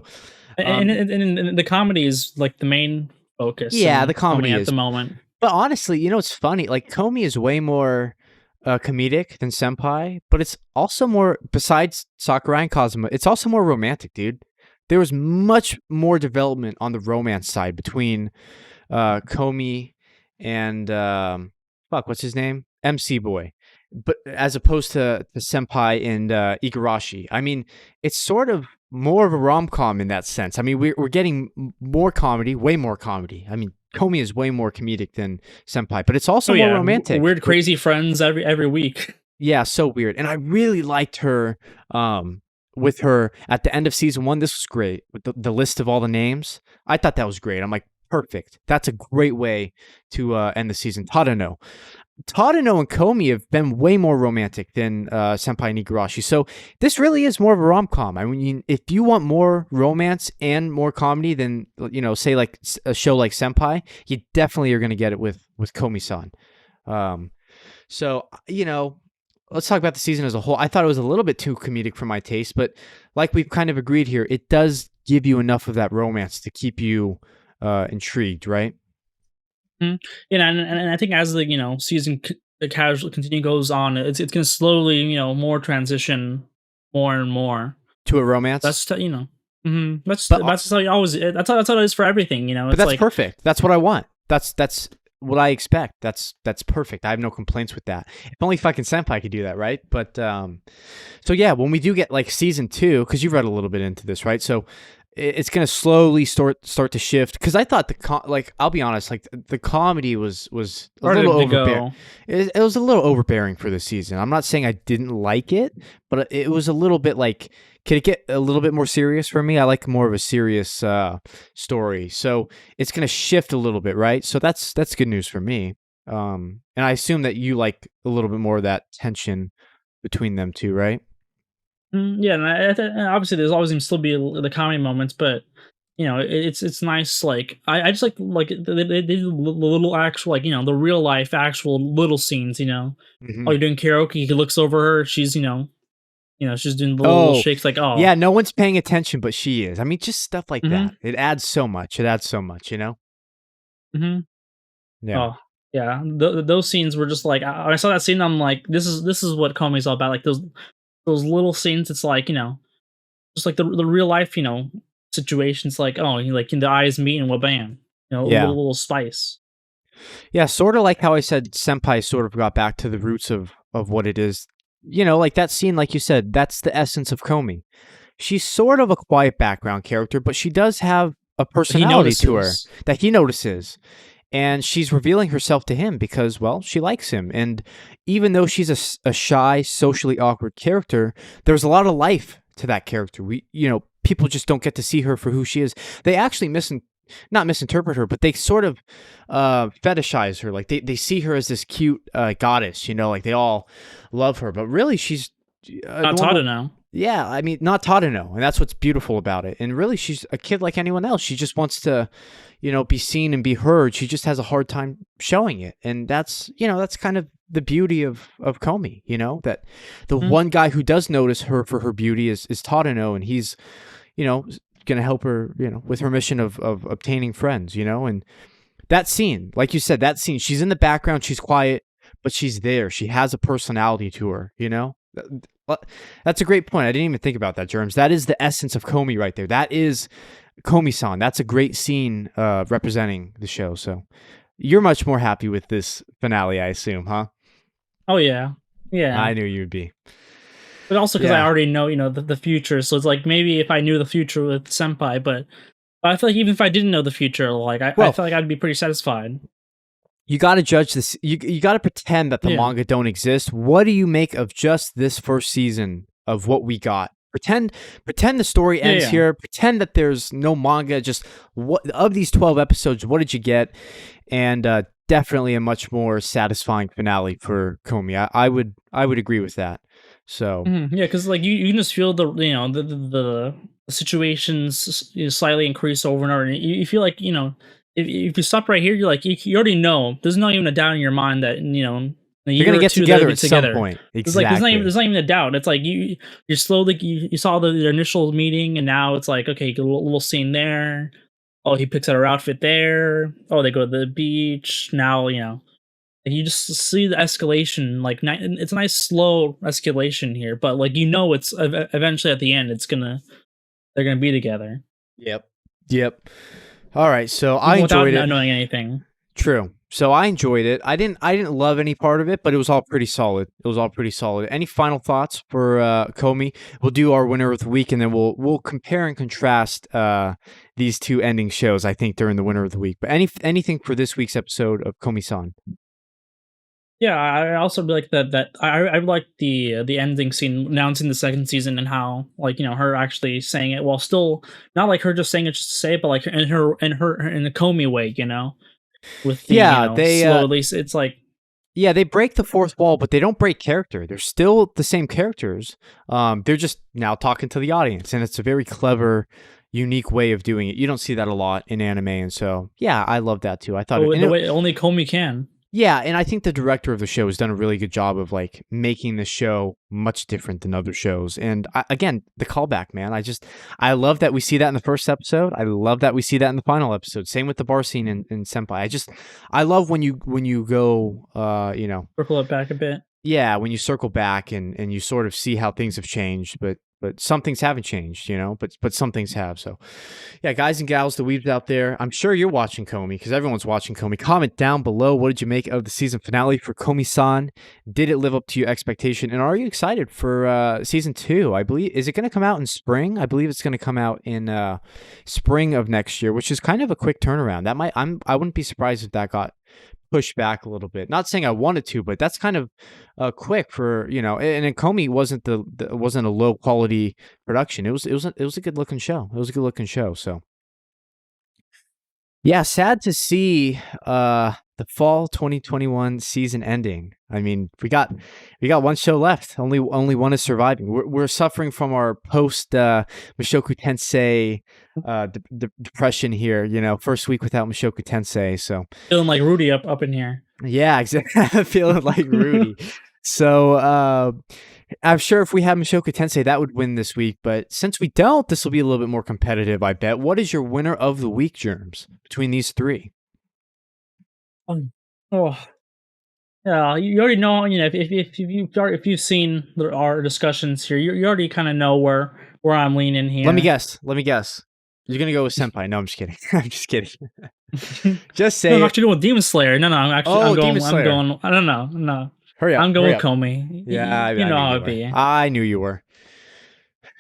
um, And the comedy is like the main focus yeah, in the Komi comedy at the is. moment. But honestly, it's funny. Like Comey is way more comedic than Senpai, but it's also more. Besides Sakurai and Kazuma, it's also more romantic, dude. There was much more development on the romance side between Komi and fuck, what's his name? MC Boy. But as opposed to Senpai and Igarashi. I mean, it's sort of more of a rom com in that sense. I mean, we're getting more comedy, way more comedy. I mean, Komi is way more comedic than Senpai, but it's Oh also more yeah, romantic. weird crazy friends every week. Yeah, so weird. And I really liked her with her at the end of season 1. This was great with the list of all the names. I thought that was great. I'm like, perfect. That's a great way to end the season. Tadano and Komi have been way more romantic than Senpai and Igarashi. So this really is more of a rom-com. I mean, if you want more romance and more comedy than, say like a show like Senpai, you definitely are going to get it with Komi-san. So, let's talk about the season as a whole. I thought it was a little bit too comedic for my taste, but like we've kind of agreed here, it does give you enough of that romance to keep you intrigued, right? Mhm. And I think as the season the casual continue goes on, it's gonna slowly more transition more and more. To a romance. That's But that's how you always that's how it is for everything. but It's that's like perfect. That's what I want. That's what I expect. That's perfect. I have no complaints with that. If only fucking Senpai could do that, right? But so yeah, when we do get like season 2, because you've read a little bit into this, right? So it's gonna slowly start to shift. Because I thought like I'll be honest, like the comedy was a little Started to overbearing. go. It was a little overbearing for this season. I'm not saying I didn't like it, but it was a little bit like. Can it get a little bit more serious for me? I like more of a serious story, so it's gonna shift a little bit, right? So that's good news for me. And I assume that you like a little bit more of that tension between them two, right? Yeah, and obviously there's always gonna still be the comedy moments, but it's nice. Like I just like they do the little actual like the real life actual little scenes. Oh, Hmm. you're doing karaoke. He looks over her. She's she's doing the little Oh, shakes. Like oh, yeah, no one's paying attention, but she is. I mean, just stuff like that. mm-hmm, It adds so much. It adds so much, you know? mm-hmm. Yeah. Oh yeah, those scenes were just like when I saw that scene. I'm like, this is what comedy's all about. Like those little scenes. It's like just like the real life situations. Like oh, like in the eyes meet and bam, a Yeah. little spice. Yeah, sort of like how I said Senpai sort of got back to the roots of what it is. You know, like that scene, like you said, that's the essence of Komi. She's sort of a quiet background character, but she does have a He personality to her notices. that he notices. And she's revealing herself to him because, well, she likes him. And even though she's a shy, socially awkward character, there's a lot of life to that character. People just don't get to see her for who she is. They actually not misinterpret her, but they sort of fetishize her. Like they see her as this cute goddess, like they all love her. But really, she's a Not taught to normal. know. Yeah, I mean, not taught to know, and that's what's beautiful about it. And really, she's a kid like anyone else. She just wants to, be seen and be heard. She just has a hard time showing it, and that's kind of the beauty of Comey. That the Mhm. one guy who does notice her for her beauty is Tadano, and he's, going to help her, with her mission of obtaining friends. And that scene, like you said, that scene, she's in the background, she's quiet, but she's there. She has a personality to her. That's a great point. I didn't even think about that, Germs. That is the essence of Comey right there. That is Comey-san. That's a great scene representing the show. So you're much more happy with this finale, I assume, huh? Oh yeah, yeah. I knew you'd be. But also because I Yeah. already know the future, so it's like maybe if I knew the future with Senpai, but I feel like even if I didn't know the future, like I Well, feel like I'd be pretty satisfied. you got to judge this. You got to pretend that the Yeah, manga don't exist. What do you make of just this first season of what we got? Pretend the story yeah, ends yeah. here. Pretend that there's no manga. Just what of these 12 episodes? What did you get? And definitely a much more satisfying finale for Komi. I would agree with that. So Yeah, because like you can just feel the situations slightly increase over and over. And you feel like if you stop right here, you're like you already know. There's not even a doubt in your mind that in a they're year gonna or get two they'll together be at some together. point. It's like Exactly. there's not even a doubt. It's like you're slowly you saw the initial meeting and now it's like okay, a little scene there. Oh, he picks out her outfit there. Oh, they go to the beach. Now and you just see the escalation. Like it's a nice slow escalation here, but like it's eventually at the end they're gonna be together, Yep. Yep. All right. So I even without enjoyed it. knowing anything. True. So I enjoyed it. I didn't love any part of it, but it was all pretty solid. It was all pretty solid. Any final thoughts for Comey? We'll do our winner of the week, and then we'll compare and contrast these two ending shows. I think during the winner of the week. But anything for this week's episode of Komi-san? Yeah, I also like that I like the ending scene announcing the second season and how like her actually saying it while still not like her just saying it just to say it, but like in her in the Comey way, with the Yeah, they slowly. It's like they break the fourth wall, but they don't break character. They're still the same characters. They're just now talking to the audience, and it's a very clever, unique way of doing it. You don't see that a lot in anime, and so yeah, I love that too. I thought the way only Comey can. yeah, and I think the director of the show has done a really good job of like making the show much different than other shows. And again, the callback, man. I love that we see that in the first episode. I love that we see that in the final episode. Same with the bar scene in Senpai. I love when you go, Circle it back a bit. yeah, when you circle back and you sort of see how things have changed. But but some things haven't changed, but some things have. So yeah, guys and gals, the weebs out there, I'm sure you're watching Komi because everyone's watching Komi. Comment down below, what did you make of the season finale for Komi-san? Did it live up to your expectation? And are you excited for season 2? I believe, is it going to come out in spring? I believe it's going to come out in spring of next year, which is kind of a quick turnaround. I wouldn't be surprised if that got pushed back a little bit. Not saying I wanted to, but that's kind of quick for, and Komi wasn't a low quality production. It was a good looking show. It was a good looking show. So yeah, sad to see the fall 2021 season ending. I mean, we got one show left. Only one is surviving. We're suffering from our post Mushoku Tensei depression here. First week without Mushoku Tensei, so feeling like Rudy up in here. Yeah, exactly. Feeling like Rudy. So I'm sure if we have Mushoku Tensei, that would win this week. But since we don't, this will be a little bit more competitive, I bet. What is your winner of the week, Germs, between these three? Oh, yeah. You already know. If you've seen our discussions here, you already kind of know where I'm leaning here. Let me guess. You're gonna go with Senpai. No, I'm just kidding. I'm just kidding. Just say. No, I'm actually going with Demon Slayer. No, I'm going. Demon Slayer. I don't know. No. Hurry up. I'm going with Komi. Yeah, you know how it be. I knew you were.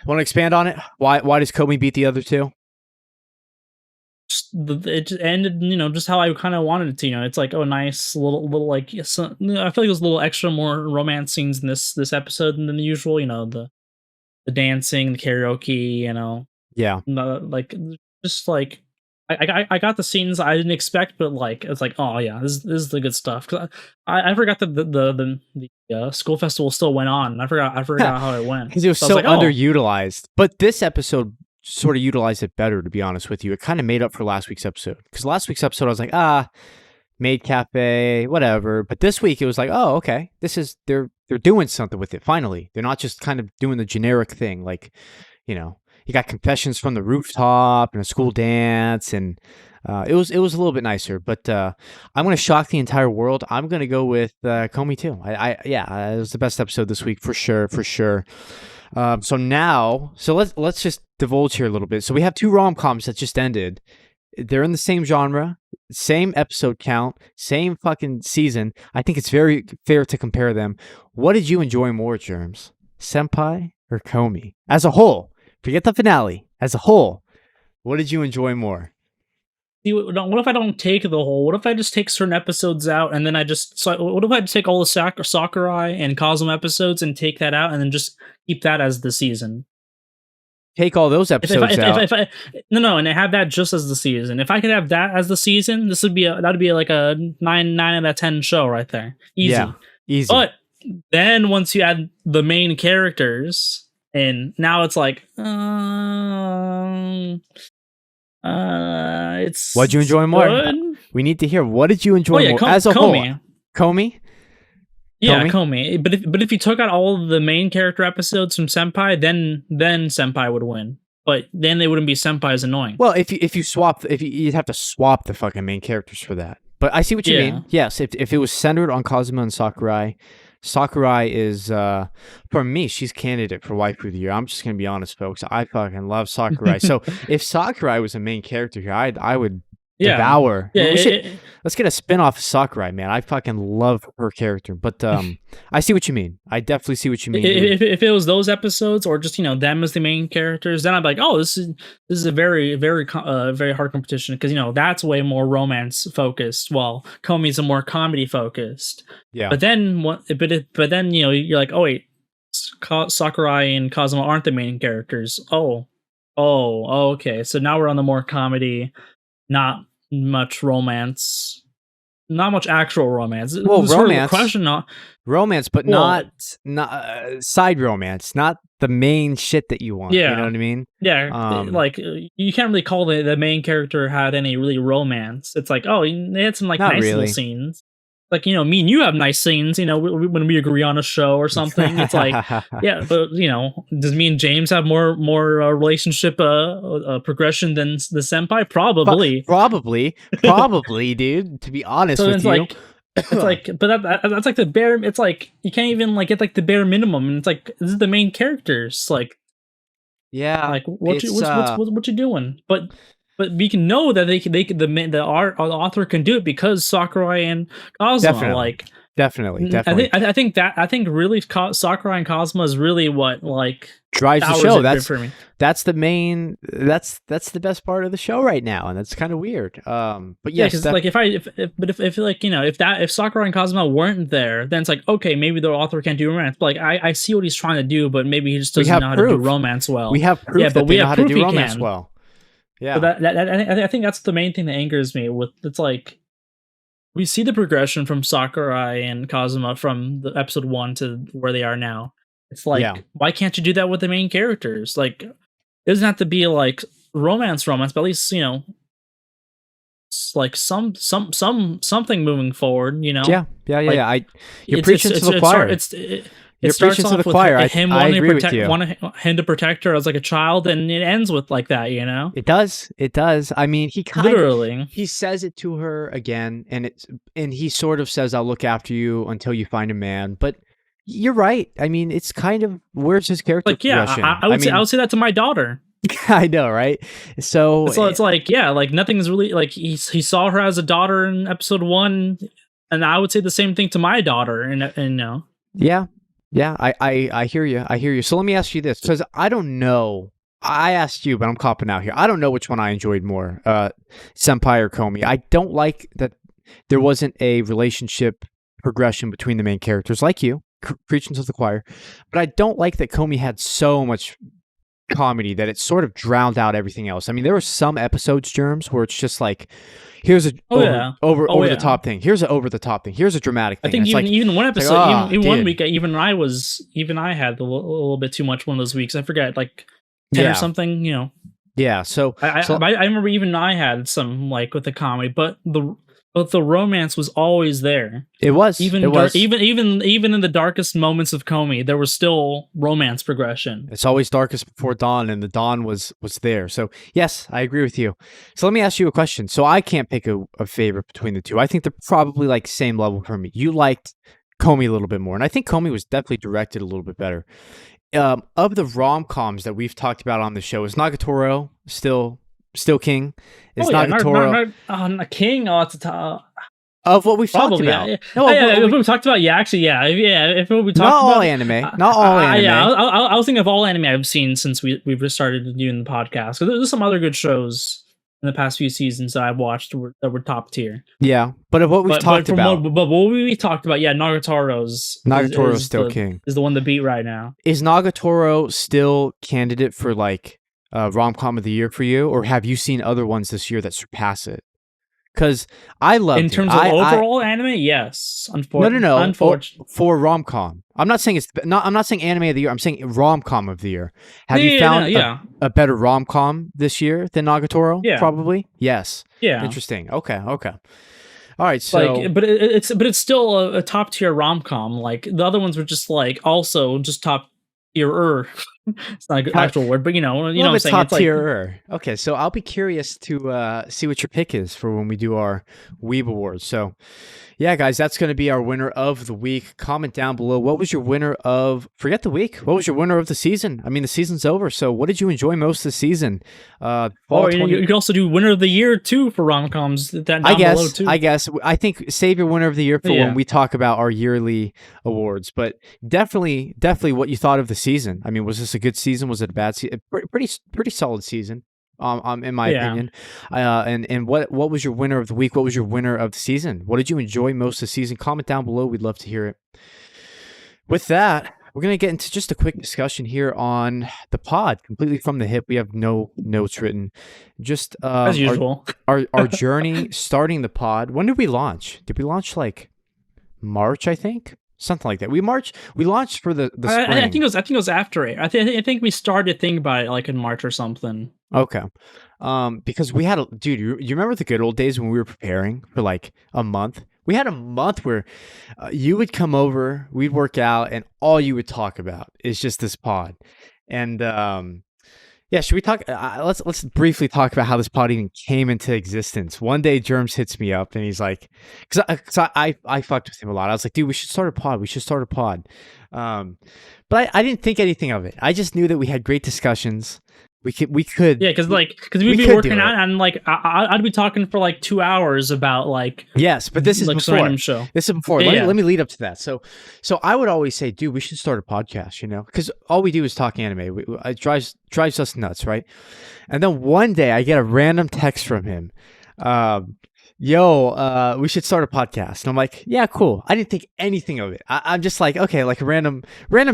Want to expand on it? Why does Komi beat the other two? It just ended, just how I kind of wanted it to. It's like, oh, nice little like. I feel like there's a little extra more romance scenes in this episode than the usual. The dancing, the karaoke. Yeah. Like just like. I got the scenes I didn't expect, but like it's like, oh yeah, this is the good stuff. Cause I forgot that the school festival still went on. I forgot how it went because it was so underutilized. But this episode sort of utilized it better, to be honest with you. It kind of made up for last week's episode, because last week's episode I was like, maid cafe, whatever. But this week it was like, oh, okay, this is they're doing something with it. Finally, they're not just kind of doing the generic thing, like you got confessions from the rooftop and a school dance, and it was a little bit nicer. But I'm going to shock the entire world. I'm going to go with Komi too. It was the best episode this week for sure. So let's just divulge here a little bit. So we have 2 rom-coms that just ended. They're in the same genre, same episode count, same fucking season. I think it's very fair to compare them. What did you enjoy more, Germs? Senpai or Komi? As a whole. Forget the finale. As a whole, what did you enjoy more? See, what if I don't take the whole? What if I just take certain episodes out, and then what if I take all the Sakurai and Kazuma episodes and take that out, and then just keep that as the season? Take all those episodes out. No, and I have that just as the season. If I could have that as the season, that'd be like a 9 out of 10 show right there. Easy. Yeah, easy. But then once you add the main characters. And now it's like, it's. What'd you enjoy more? Good. We need to hear. What did you enjoy more as a Komi. Whole? Komi? Yeah, Komi. But if you took out all of the main character episodes from Senpai, then Senpai would win. But then they wouldn't be Senpai as annoying. Well, if you swap, you'd have to swap the fucking main characters for that. But I see what you mean. Yes, if it was centered on Kazuma and Sakurai. Sakurai is, for me, she's candidate for waifu of the year. I'm just going to be honest, folks. I fucking love Sakurai. So if Sakurai was a main character here, I would devour. Yeah, let's get a spin-off of Sakurai, man. I fucking love her character. But I see what you mean. I definitely see what you mean. If it was those episodes, or just them as the main characters, then I'd be like, oh, this is a very very very hard competition, because that's way more romance focused, while Komi's a more comedy focused. Yeah. But then you're like, oh wait, Sakurai and Kazuma aren't the main characters. Oh, okay. So now we're on the more comedy. Not much romance, not much actual romance. Well, romance, but not side romance, not the main shit that you want. Yeah, you know what I mean? Yeah, like you can't really call the main character had any really romance. It's like, oh, they had some nice little scenes. Like, me and you have nice scenes, when we agree on a show or something. It's like, yeah, but, does me and James have more relationship progression than the Senpai? Probably. Probably, dude, to be honest with you. It's like, but that's like the bare, it's like, you can't even, like, get, like, the bare minimum. And it's like, this is the main characters. Like, Yeah, Like, it's what you doing? But we can know that the author can do it because Sakurai and Kazuma. definitely, Like, definitely, I definitely think I think really Sakurai and Kazuma is really what like drives the powers show. it for me. That's the main. That's the best part of the show right now, and that's kind of weird. But Yeah, yes, because like if like if Sakurai and Kazuma weren't there, then it's like okay, maybe the author can't do romance. But like I see what he's trying to do, but maybe he just we doesn't have know how to do proof. romance We well. have Yeah, proof but that we they know have how to proof do he romance can. well. So Yeah, I think that's the main thing that angers me with it's like we see the progression from Sakurai and Kazuma from the episode 1 to where they are now. It's yeah, like why can't you do that with the main characters? Like it doesn't have to be like romance, but at least, like something moving forward, yeah, yeah, yeah, Like yeah. You're preaching to the choir. it You're starts preaching to the off with choir. him I wanting to agree with protect you. him to protect her as like a child, and it ends with like that. It does. It does. I mean, Literally. he says it to her again, and he sort of says, "I'll look after you until you find a man." But you're right. I mean, it's kind of where's his character Like, yeah, progression? I I would say mean, that to my daughter. I know, right? So So it's like, yeah, like nothing's really like he saw her as a daughter in episode 1, and I would say the same thing to my daughter, and yeah, yeah. I hear you. I hear you. So let me ask you this, because I don't know. I asked you, but I'm copping out here. I don't know which one I enjoyed more, Senpai or Komi. I don't like that there wasn't a relationship progression between the main characters, like you, preaching to the choir. But I don't like that Komi had so much comedy that it sort of drowned out everything else. I mean, there were some episodes, Germs, where it's just like, here's a oh yeah, oh over the yeah. top thing. Here's an over the top thing. Here's a dramatic I thing. And think it's like, even one it's like, episode, even one dude, week, even I had a little bit too much one of those weeks. I forget, like 10 or yeah, something. yeah. So I remember even I had some like with the comedy, but the romance was always there. it was. Even in the darkest moments of Komi, there was still romance progression. It's always darkest before dawn, and the dawn was there. So yes, I agree with you. So let me ask you a question. So I can't pick a favorite between the two. I think they're probably like same level for me. You liked Komi a little bit more, and I think Komi was definitely directed a little bit better. Of the rom-coms that we've talked about on the show, is Nagatoro still king? Is Oh yeah, Nagatoro not King. Oh, it's of what we've talked probably about? yeah. No, Yeah, if we talked about actually yeah. If we talked not all about anime, not all anime. yeah, I was thinking of all anime I've seen since we've just started doing the podcast. So there's some other good shows in the past few seasons that I've watched that were top tier. Yeah, but of what we've talked about, but what we talked about, yeah, Nagatoro's still king. Is the one to beat right now. Is Nagatoro still candidate for like rom-com of the year for you, or have you seen other ones this year that surpass it? Because I loved In it. terms of overall anime, yes. No. Unfortunately, For rom-com, I'm not saying I'm not saying anime of the year. I'm saying rom-com of the year. Have you yeah, found yeah, a better rom-com this year than Nagatoro? yeah, Probably. Yes. yeah. Interesting. Okay. Okay. All right. So, Like, but it's still a top tier rom com. Like the other ones were just like also just top tier. It's not an actual word, but you know what I'm saying. Top It's like, tier. Okay, so I'll be curious to see what your pick is for when we do our Weeb Awards. So, yeah, guys, that's going to be our winner of the week. Comment down below. What was your winner of? Forget the week. What was your winner of the season? I mean, the season's over. So, what did you enjoy most of the season? or you could also do winner of the year too for rom coms. That down below too. I guess. I think save your winner of the year for when we talk about our yearly awards. But definitely what you thought of the season. I mean, was this a good season? Was it a bad season? Pretty solid season. In my opinion. And what was your winner of the week? What was your winner of the season? What did you enjoy most of the season? Comment down below. We'd love to hear it. With that, we're going to get into just a quick discussion here on the pod, completely from the hip. We have no notes written. Just as usual. Our journey starting the pod. When did we launch? Did we launch like March, I think? Something like that. We launched for the spring. I think it was after it. I think we started thinking about it like in March or something. Okay. Because we had dude, you remember the good old days when we were preparing for like a month? We had a month where you would come over, we'd work out, and all you would talk about is just this pod. And yeah, Yeah, should we talk? Let's briefly talk about how this pod even came into existence. One day, Germs hits me up and he's like, because I fucked with him a lot. I was like, dude, we should start a pod. We should start a pod. Um, but I didn't think anything of it. I just knew that we had great discussions. Yeah, because We we'd be could do working it. out and like I'd be talking for like 2 hours about Yes, but this is like some before. random show. This is before. Yeah, yeah. Let me lead up to that. So I would always say, dude, we should start a podcast. Because all we do is talk anime. It drives us nuts, right? And then one day I get a random text from him. We should start a podcast. And I'm like, yeah, cool. I didn't think anything of it. I'm just like, okay, like a random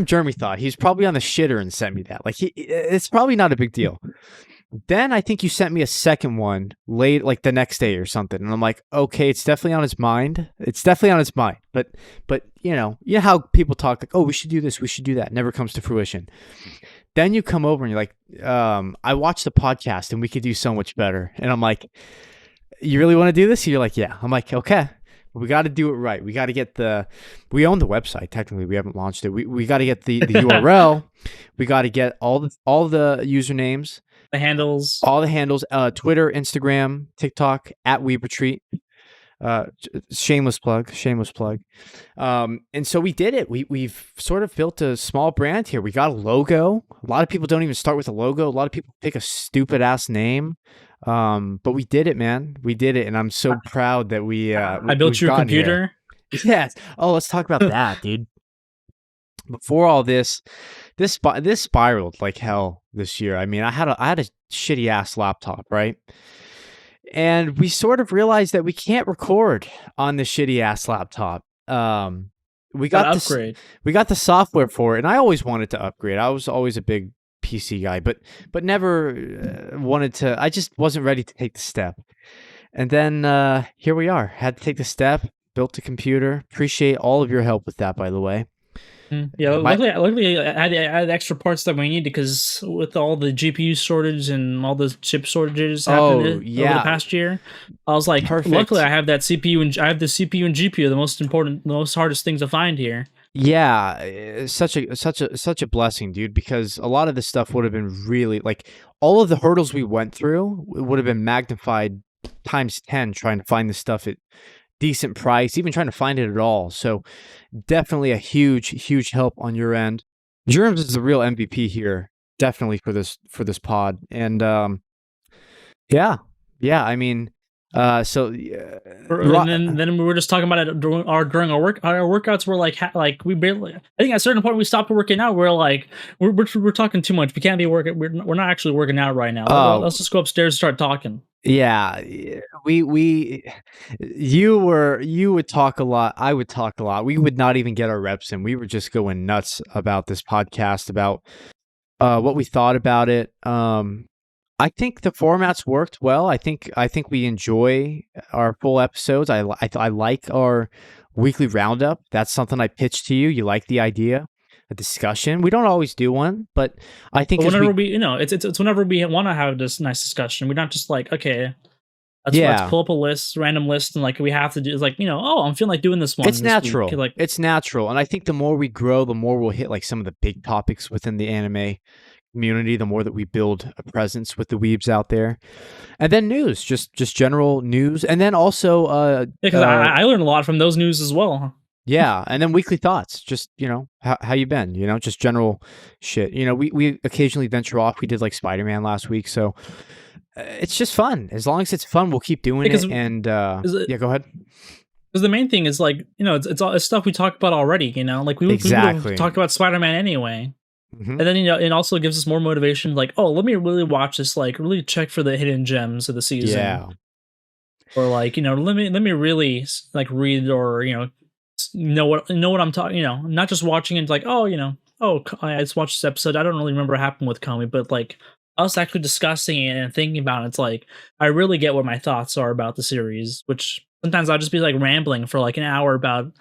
Jeremy thought. He's probably on the shitter and sent me that. Like, it's probably not a big deal. Then I think you sent me a second one late, like the next day or something. And I'm like, okay, it's definitely on his mind. It's definitely on his mind. But you know how people talk like, oh, we should do this, we should do that. Never comes to fruition. Then you come over and you're like, I watched the podcast and we could do so much better. And I'm like, you really want to do this? And you're like, yeah. I'm like, okay. We got to do it right. We got to get we own the website. Technically, we haven't launched it. We got to get the URL. We got to get all the usernames, The handles. all the handles, Twitter, Instagram, TikTok, at Weeb Retreat. Shameless plug. And so we did it. We've sort of built a small brand here. We got a logo. A lot of people don't even start with a logo. A lot of people pick a stupid ass name. But we did it, man. We did it, and I'm so proud that I built your computer. Here. Yes. Oh, let's talk about that, dude. Before all this spiraled like hell this year. I mean, I had a shitty ass laptop, right? And we sort of realized that we can't record on this shitty ass laptop. We got upgrade. We got the software for it, and I always wanted to upgrade. I was always a big PC guy, but never wanted to. I just wasn't ready to take the step. And then here we are. Had to take the step. Built a computer. Appreciate all of your help with that, by the way. Yeah, luckily I had extra parts that we needed because with all the GPU shortage and all the chip shortages happening over the past year, I was like, Perfect. luckily I have that CPU and I have the CPU and GPU, the most hardest things to find here. Yeah, such a blessing, dude, because a lot of this stuff would have been really like all of the hurdles we went through would have been magnified times 10 trying to find this stuff at decent price, even trying to find it at all. So definitely a huge help on your end. Germs is the real MVP here, definitely for this pod. And yeah, I mean, and then we were just talking about it during our workouts. Were like we barely. I think at a certain point we stopped working out. We're like we're talking too much. We can't be working. We're not actually working out right now. Let's just go upstairs and start talking. Yeah, you would talk a lot. I would talk a lot. We would not even get our reps in. We were just going nuts about this podcast, about what we thought about it. I think the formats worked well. I think we enjoy our full episodes. I like our weekly roundup. That's something I pitched to you. You like the idea? A discussion. We don't always do one, but I think whenever it's whenever we want to have this nice discussion. We're not just like, okay, let's pull up a random list, and like we have to do is like, oh, I'm feeling like doing this one. It's natural. It's natural, and I think the more we grow, the more we'll hit like some of the big topics within the anime community. The more that we build a presence with the weebs out there, and then news, just general news, and then also because I learned a lot from those news as well. Yeah, and then weekly thoughts, just, how you been, just general shit. We occasionally venture off. We did like Spider-Man last week, so it's just fun. As long as it's fun, we'll keep doing it. And yeah, go ahead. Because the main thing is like, it's stuff we talked about already, like we talked about Spider-Man anyway. Mm-hmm. And then, it also gives us more motivation, like, oh, let me really watch this, like really check for the hidden gems of the season. Yeah. Or like, let me really like read or, know what I'm talking, not just watching it like, oh, I just watched this episode. I don't really remember what happened with Komi, but like us actually discussing it and thinking about it, it's like I really get what my thoughts are about the series, which sometimes I'll just be like rambling for like an hour about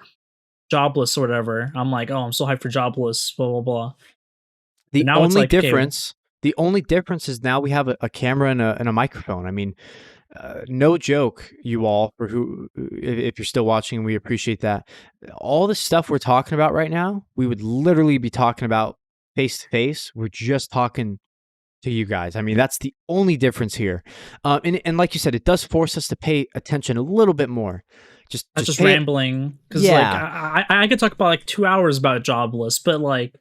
Jobless or whatever. I'm like, oh, I'm so hyped for Jobless, blah blah blah. The only difference is now we have a camera and a microphone. I mean, no joke, you all, for if you're still watching, we appreciate that. All the stuff we're talking about right now, we would literally be talking about face to face. We're just talking to you guys. I mean, that's the only difference here. And like you said, it does force us to pay attention a little bit more. That's Just just pay it. rambling because like Yeah, I could talk about like 2 hours about Jobless, but like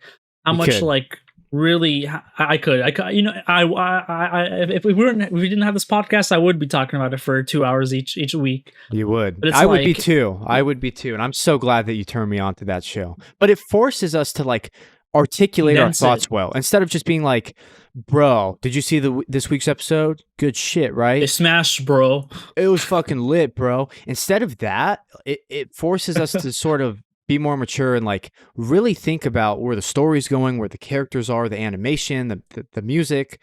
how we much could. like really I could you know if we weren't if we didn't have this podcast, I would be talking about it for 2 hours each week. You would. But it's I would be like too. I would be too. And I'm so glad that you turned me on to that show. But it forces us to like articulate our condense it. thoughts well instead of just being like, "Bro, did you see this week's episode? Good shit, They right? smashed, bro. It was fucking lit, bro." Instead of that, it forces us to sort of be more mature and like really think about where the story's going, where the characters are, the animation, the music.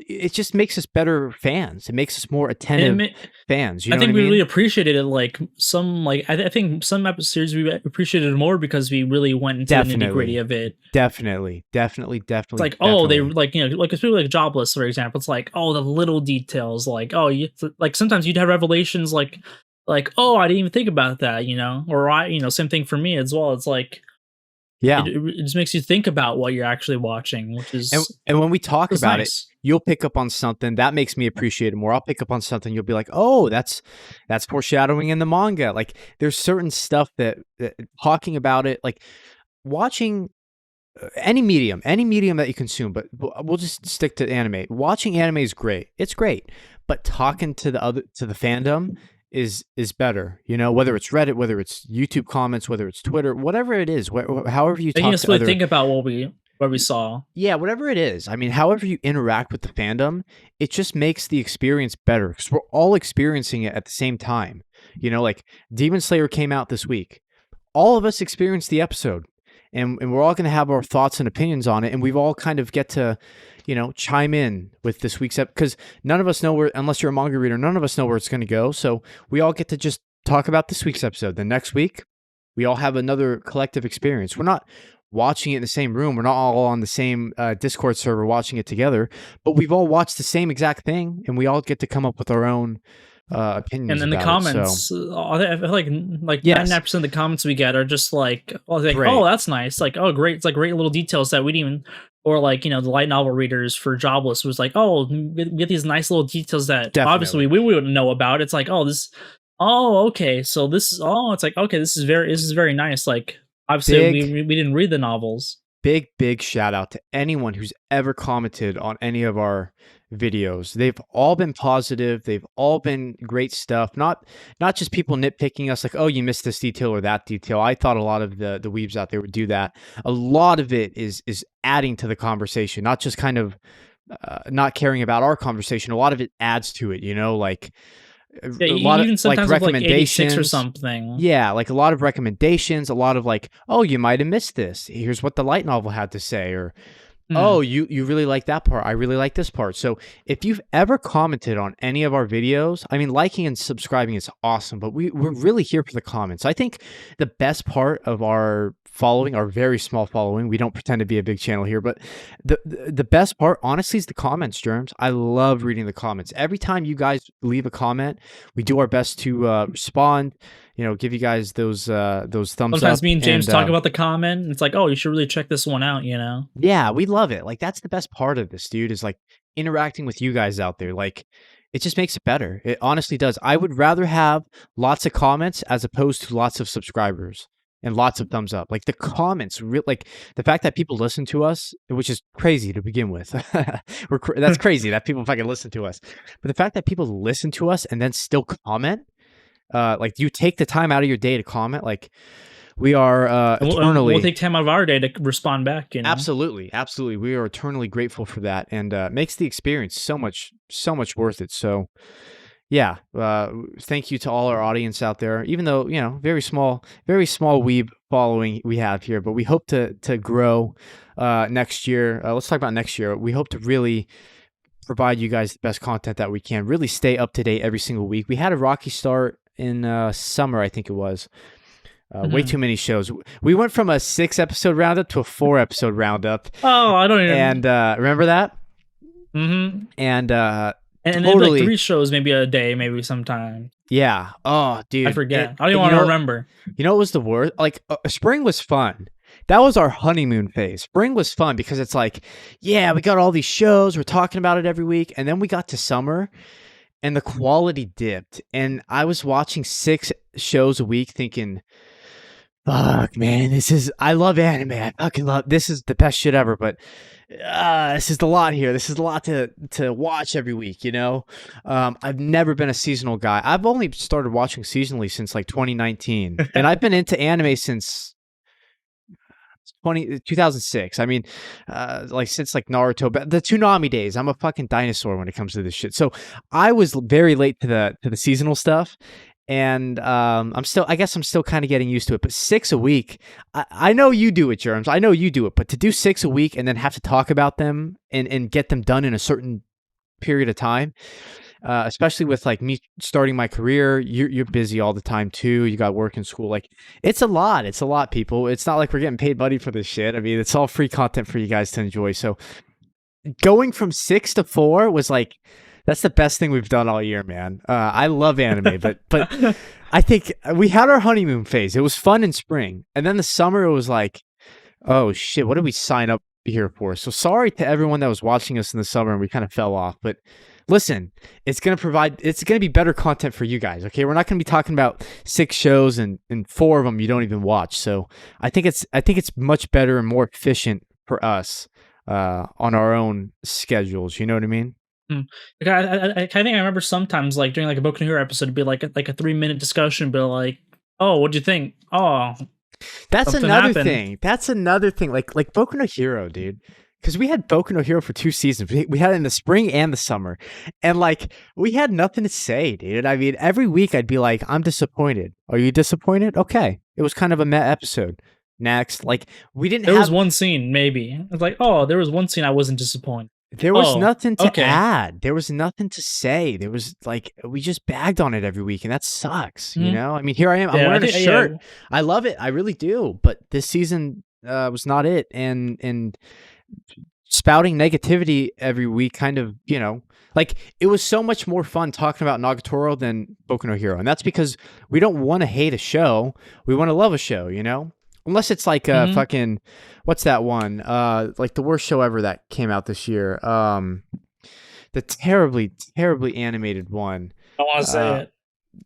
It just makes us better fans. It makes us more And attentive fans. You I know what I think we really mean? appreciated it. Like some, like I think some episodes we appreciated it more because we really went into the nitty gritty Definitely. of it. Definitely, definitely, It's definitely, like, oh, they definitely. like like especially like Jobless, for example. It's like, oh, the little details. Like, oh, like sometimes you'd have revelations like, oh, I didn't even think about that, or same thing for me as well. It's like Yeah, it just makes you think about what you're actually watching, which and when we talk is about it, nice. you'll pick up on something that makes me appreciate it more. I'll pick up on something, you'll be like, "Oh, that's foreshadowing in the manga." Like, there's certain stuff that talking about it, like, watching any medium that you consume, but we'll just stick to anime. Watching anime is great. It's great. But talking to the fandom is better. You know, whether it's Reddit, whether it's YouTube comments, whether it's Twitter, whatever it is, however you Making talk us to really other think about what we saw. yeah, whatever it is. I mean, however you interact with the fandom, it just makes the experience better because we're all experiencing it at the same time. You know, like Demon Slayer came out this week. All of us experienced the episode, and we're all going to have our thoughts and opinions on it, and we've all kind of get to, chime in with this week's episode because none of us know where, unless you're a manga reader, none of us know where it's going to go. So we all get to just talk about this week's episode. The next week, we all have another collective experience. We're not watching it in the same room. We're not all on the same Discord server watching it together, but we've all watched the same exact thing, and we all get to come up with our own And opinions in the about it. So comments, I feel like yes, 99% of the comments we get are just like, oh, great, that's nice. Like, oh, great. It's like great little details that we didn't even, or like, the light novel readers for Jobless was like, oh, we get these nice little details that obviously definitely we wouldn't know about. It's like, oh, okay. So it's like, okay, this is very nice. Like, obviously big. we didn't read the novels. Big shout out to anyone who's ever commented on any of our videos. They've all been positive. They've all been great stuff. Not just people nitpicking us like, "Oh, you missed this detail or that detail." I thought a lot of the weebs out there would do that. A lot of it is adding to the conversation, not just kind of not caring about our conversation. A lot of it adds to it, like Yeah, a lot of even like sometimes with like 86 or recommendations. something. Yeah, like a lot of recommendations, a lot of like, "Oh, you might have missed this. Here's what the light novel had to say," or Hmm. "Oh, you really like that part. I really like this part." So, if you've ever commented on any of our videos, I mean, liking and subscribing is awesome, but we're really here for the comments. I think the best part of our following, our very small following, we don't pretend to be a big channel here, but the best part, honestly, is the comments, Germs. I love reading the comments. Every time you guys leave a comment, we do our best to respond. Give you guys those thumbs Sometimes up, me and James and talk about the comment, and it's like, oh, you should really check this one out. yeah, we love it. Like, that's the best part of this, dude, is like interacting with you guys out there. Like, it just makes it better. It honestly does. I would rather have lots of comments as opposed to lots of subscribers and lots of thumbs up. Like, the comments, like the fact that people listen to us, which is crazy to begin with. That's crazy that people fucking listen to us. But the fact that people listen to us and then still comment, like you take the time out of your day to comment, like we are And we'll eternally. take time out of our day to respond back. Absolutely, absolutely. We are eternally grateful for that, and makes the experience so much worth it. So, yeah, thank you to all our audience out there. Even though very small weeb following we have here, but we hope to grow next year. Let's talk about next year. We hope to really provide you guys the best content that we can. Really stay up to date every single week. We had a rocky start in summer, I think it was. Way Mhm. too many shows. We went from a 6-episode roundup to a 4-episode roundup, Oh, I don't and even. remember that? Hmm. And And then like totally, 3 shows, maybe a day, maybe sometime. yeah. Oh, I dude, forget. I don't even and want to remember. you know what was the worst? Like, spring was fun. that was our honeymoon phase. Spring was fun because it's like, yeah, we got all these shows, we're talking about it every week, and then we got to summer and the quality dipped, and I was watching 6 shows a week thinking, fuck, man, I love anime. I fucking love, this is the best shit ever, but this is a lot here. This is a lot to watch every week, you know? I've never been a seasonal guy. I've only started watching seasonally since like 2019, and I've been into anime since 2006. I mean, like since like Naruto, but the Toonami days. I'm a fucking dinosaur when it comes to this shit. So I was very late to the seasonal stuff, and I guess I'm still kind of getting used to it. But 6 a week, I know you do it, Germs. I know you do it, but to do 6 a week and then have to talk about them and get them done in a certain period of time. Especially with like me starting my career, you're busy all the time too. You got work and school. Like it's a lot. It's a lot, people. It's not like we're getting paid money for this shit. I mean, it's all free content for you guys to enjoy. So going from 6 to 4 was like, that's the best thing we've done all year, man. I love anime, but I think we had our honeymoon phase. It was fun in spring, and then the summer it was like, oh shit, what did we sign up here for? So sorry to everyone that was watching us in the summer and we kind of fell off, but listen, it's going to be better content for you guys. Okay. We're not going to be talking about 6 shows and 4 of them you don't even watch. So I think it's much better and more efficient for us, on our own schedules. You know what I mean? Mm. Like, I think I remember sometimes like during like a Boku no Hero episode, it'd be like a 3-minute discussion, but like, oh, what'd you think? Oh, That's something another happened. thing. That's another thing. Like Boku no Hero, dude. Because we had Boku no Hero for 2 seasons. We had it in the spring and the summer. And like we had nothing to say, dude. I mean, every week I'd be like, I'm disappointed. Are you disappointed? Okay. It was kind of a meh episode. Next. Like we didn't There have was one scene, maybe. It's like, oh, there was one scene I wasn't disappointed. there was Oh, nothing to okay. add. There was nothing to say. There was like we just bagged on it every week, and that sucks, you Mhm. know? I mean, here I am. I'm Yeah, I wearing a think shirt. yeah. I love it. I really do. But this season was not it. And spouting negativity every week kind of, you know, like it was so much more fun talking about Nagatoro than Boku no Hero. And that's because we don't want to hate a show. We want to love a show, you know? Unless it's like Mhm. fucking what's that one? Like the worst show ever that came out this year. The terribly, terribly animated one. I don't want to say Uh it.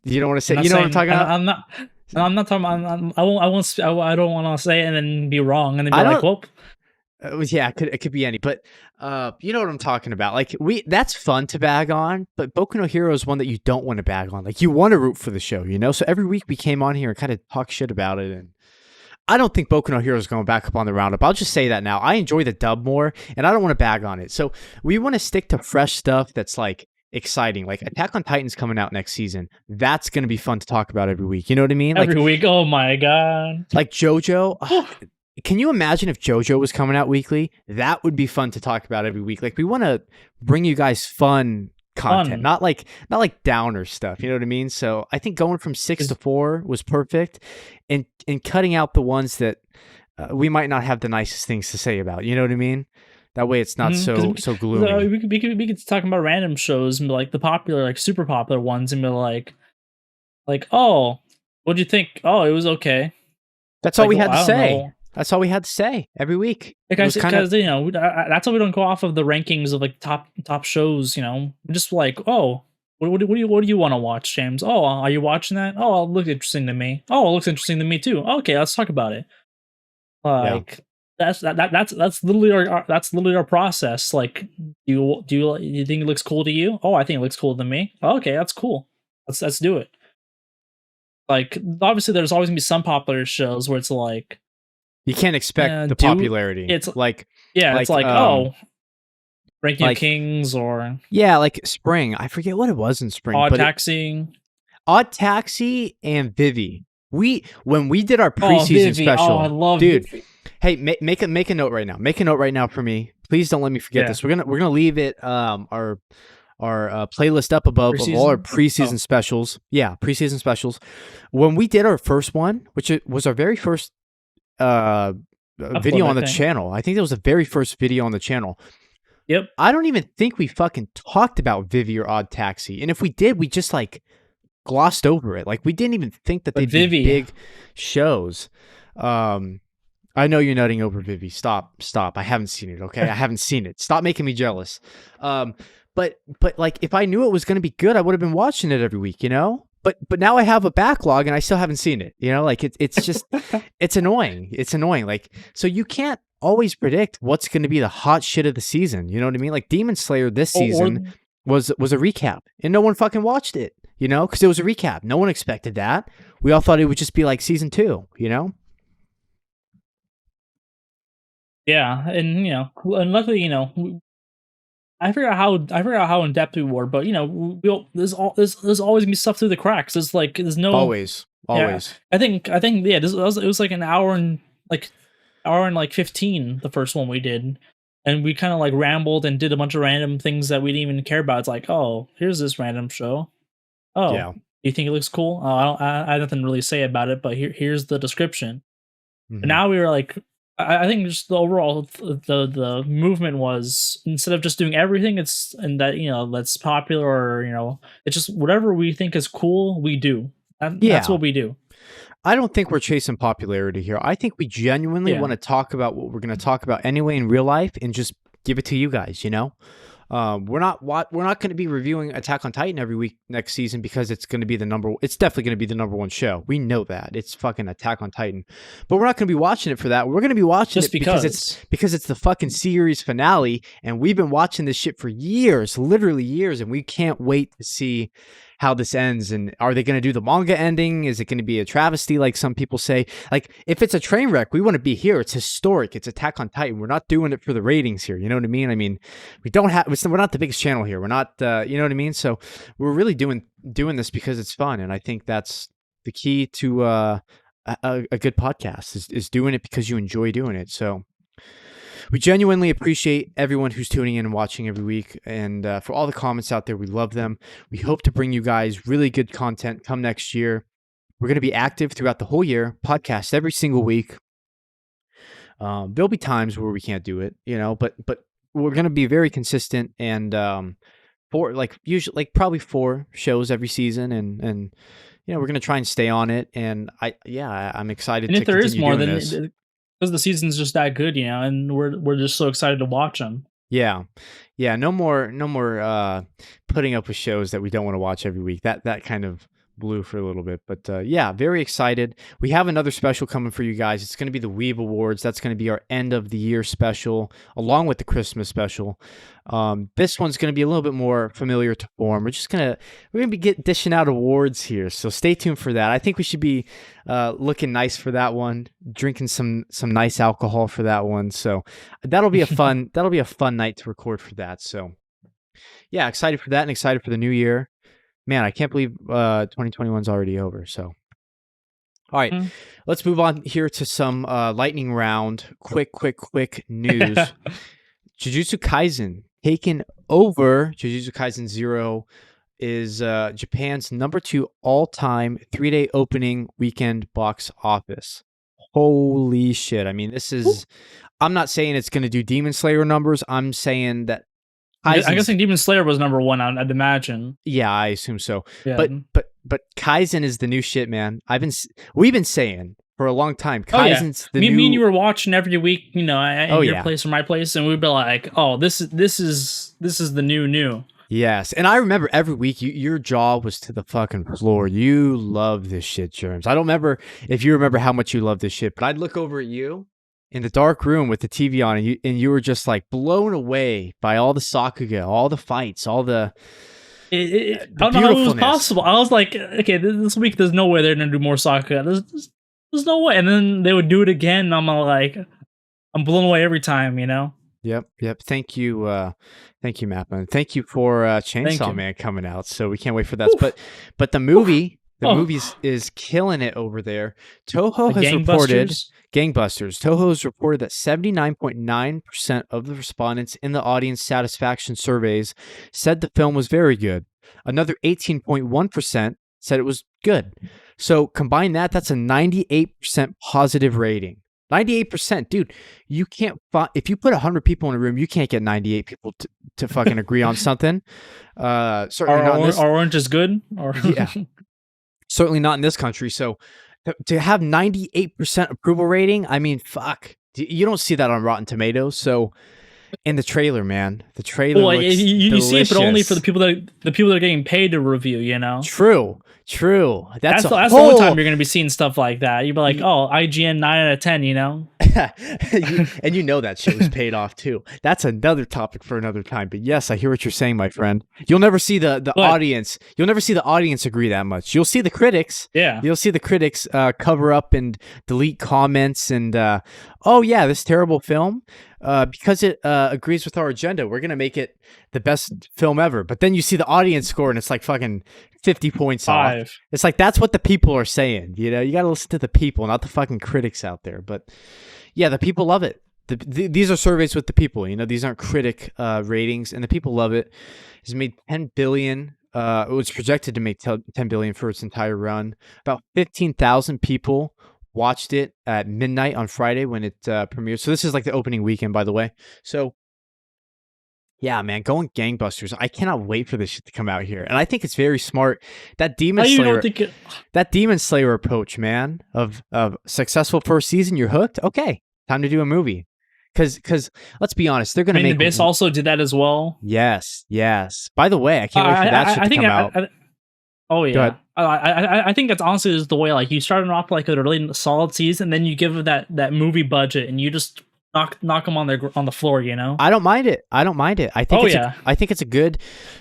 you don't want to I'm say not you know what I'm saying. talking about? I'm not. I'm not talking. I won't. I won't. I don't want to say it and then be wrong and then be I like, don't "Whoop." yeah, it could be any, but you know what I'm talking about. Like that's fun to bag on, but Boku no Hero is one that you don't want to bag on. Like you want to root for the show, you know? So every week we came on here and kind of talk shit about it, and I don't think Boku no Hero is going back up on the roundup. I'll just say that now. I enjoy the dub more, and I don't want to bag on it. So we want to stick to fresh stuff that's like exciting. Like Attack on Titan's coming out next season. That's going to be fun to talk about every week. You know what I mean? Like Every week. Oh my god. JoJo. Whew. Can you imagine if JoJo was coming out weekly? That would be fun to talk about every week. Like we want to bring you guys fun content, Fun. not like downer stuff. You know what I mean? So I think going from 6 to 4 was perfect, and cutting out the ones that we might not have the nicest things to say about. You know what I mean? That way it's not so gloomy. We could talk about random shows and be like the popular, like super popular ones, and be like, oh, what'd you think? Oh, it was okay. That's all Like, we well, had to I don't say. know. That's all we had to say every week. Like It I was said, kind of because that's why we don't go off of the rankings of like top shows. You know, we're just like, oh, what do you want to watch, James? Oh, are you watching that? Oh, it looks interesting to me. Oh, it looks interesting to me too. Okay, let's talk about it. yeah. Like that's literally our process. Like, you think it looks cool to you? Oh, I think it looks cool to me. Okay, that's cool. Let's do it. Like, obviously, there's always gonna be some popular shows where it's like, You can't expect the do popularity. it's yeah, it's like, oh, Ranking of like Kings or yeah, like spring. I forget what it was in spring, Odd but Taxi. Odd Taxi and Vivi. When we did our Oh, preseason Vivi. Oh, I special, love dude. Vivi. Hey, make a note right now. Make a note right now for me. Please don't let me forget Yeah. this. We're gonna leave it our playlist up above of all our Preseason? preseason specials. Yeah, preseason specials. When we did our first one, which it was our very first video I on the think. channel. I think that was the very first video on the channel. Yep. I don't even think we fucking talked about Vivi or Odd Taxi. And if we did, we just like glossed over it. Like we didn't even think that But they'd Vivi. be big shows. I know you're nutting over Vivi. Stop. I haven't seen it. Okay, I haven't seen it. Stop making me jealous. Um, but like, if I knew it was going to be good, I would have been watching it every week. You know. But now I have a backlog and I still haven't seen it. You know, like it's just it's annoying. It's annoying. Like, so you can't always predict what's going to be the hot shit of the season. You know what I mean? Like Demon Slayer this Or season was a recap, and no one fucking watched it. You know, because it was a recap. No one expected that. We all thought it would just be like season 2. You know. yeah, and and luckily, I forgot how in depth we were, but there's always gonna be stuff through the cracks. There's like there's no Always, yeah. always. I think yeah. It was like an hour and like 15 the first one we did, and we kind of like rambled and did a bunch of random things that we didn't even care about. It's like, oh, here's this random show. Oh, Yeah. you think it looks cool? Oh, I have nothing to really say about it, but here's the description. But Hmm. now we were like, I think just the overall the movement was, instead of just doing everything, it's and that that's popular, or it's just whatever we think is cool, we do. That's Yeah. what we do. I don't think we're chasing popularity here. I think we genuinely Yeah, want to talk about what we're going to talk about anyway in real life and just give it to you guys, you know? We're not going to be reviewing Attack on Titan every week next season because it's going to be it's definitely going to be the number one show. We know that. It's fucking Attack on Titan. But we're not going to be watching it for that. We're going to be watching just it because because. it's the fucking series finale, and we've been watching this shit for years, literally years, and we can't wait to see how this ends. And are they going to do the manga ending? Is it going to be a travesty like some people say? Like, if it's a train wreck, we want to be here. It's historic. It's Attack on Titan. We're not doing it for the ratings here. You know what I mean? I mean, we're not the biggest channel here. We're not, you know what I mean? So we're really doing this because it's fun. And I think that's the key to a good podcast is doing it because you enjoy doing it. So we genuinely appreciate everyone who's tuning in and watching every week. And for all the comments out there, we love them. We hope to bring you guys really good content come next year. We're going to be active throughout the whole year, podcast every single week. There'll be times where we can't do it, but we're going to be very consistent, and probably 4 shows every season, and we're going to try and stay on it. And I'm excited And to if there is continue more, doing then this. because the season's just that good, and we're just so excited to watch them. Yeah. Yeah, no more putting up with shows that we don't want to watch every week. That kind of blew for a little bit. But yeah, very excited. We have another special coming for you guys. It's going to be the Weeb Awards. That's going to be our end of the year special, along with the Christmas special. This one's going to be a little bit more familiar to form. We're gonna be dishing out awards here, so stay tuned for that. I think we should be looking nice for that one, drinking some nice alcohol for that one. So that'll be a fun night to record for that. So yeah, excited for that and excited for the new year. Man, I can't believe 2021's already over. So all right, Mm. let's move on here to some lightning round, quick news. Jujutsu Kaisen taken over. Jujutsu Kaisen 0 is Japan's number 2 all-time 3-day opening weekend box office. Holy shit. I mean, this is... I'm not saying it's going to do Demon Slayer numbers. I'm saying that I'm guessing Demon Slayer was number 1. I'd imagine. Yeah, I assume so. Yeah. But Kaizen is the new shit, man. We've been saying for a long time. Kaizen's the new. Me and you were watching every week, at your yeah. place or my place, and we'd be like, "Oh, this is the new." Yes, and I remember every week your jaw was to the fucking floor. You love this shit, Germs. I don't remember if you remember how much you love this shit, but I'd look over at you in the dark room with the TV on, and you were just like blown away by all the Sakuga, all the fights, all the. I don't know how it was possible. I was like, okay, this week there's no way they're gonna do more Sakuga. There's no way. And then they would do it again, and I'm like, I'm blown away every time, Yep. Thank you, Mapman. Thank you for Chainsaw Man coming out. So we can't wait for that. Oof. But the movie, is killing it over there. Toho has reported gangbusters. Toho has reported that 79.9% of the respondents in the audience satisfaction surveys said the film was very good. Another 18.1% said it was good. So combine that's a 98% positive rating. 98%, dude. You can't if you put 100 people in a room, you can't get 98 people to fucking agree on something. Certainly not in this. Orange is good. Or yeah, certainly not in this country. So To have 98% approval rating, I mean, fuck. You don't see that on Rotten Tomatoes. So, in the trailer, man, the trailer Well, looks you see it, but only for delicious. the people that are getting paid to review. You know, True, true. That's a that's the only time whole. you're going to be seeing stuff like that. You'd be like, oh, IGN 9 out of 10. You know, And you know that shit was paid off too. That's another topic for another time. But yes, I hear what you're saying, my friend. You'll never see the but audience. You'll never see the audience agree that much. You'll see the critics. yeah, You'll see the critics cover up and delete comments and oh yeah, this terrible film because it agrees with our agenda. We're gonna make it the best film ever. But then you see the audience score and it's like fucking 50 points off. 5. It's like that's what the people are saying. You know, you got to listen to the people, not the fucking critics out there. But yeah, the people love it. These are surveys with the people. You know, these aren't critic ratings, and the people love it. It's made 10 billion. It was projected to make 10 billion for its entire run. About 15,000 people watched it at midnight on Friday when it premiered. So this is like the opening weekend, by the way. So yeah, man, going gangbusters. I cannot wait for this shit to come out here. And I think it's very smart. That Demon How you Slayer don't think it? that Demon Slayer approach, man, of successful first season, you're hooked. Okay, time to do a movie. Cause let's be honest, they're I gonna mean, the make Abyss also did that as well. yes, yes. By the way, I can't wait for that shit I to think come out. oh Go yeah, ahead. I think that's honestly is the way. Like you started off like a really solid season, then you give it that movie budget, and you just knock them on the floor. You know? I don't mind it. I don't mind it. Oh yeah, I think it's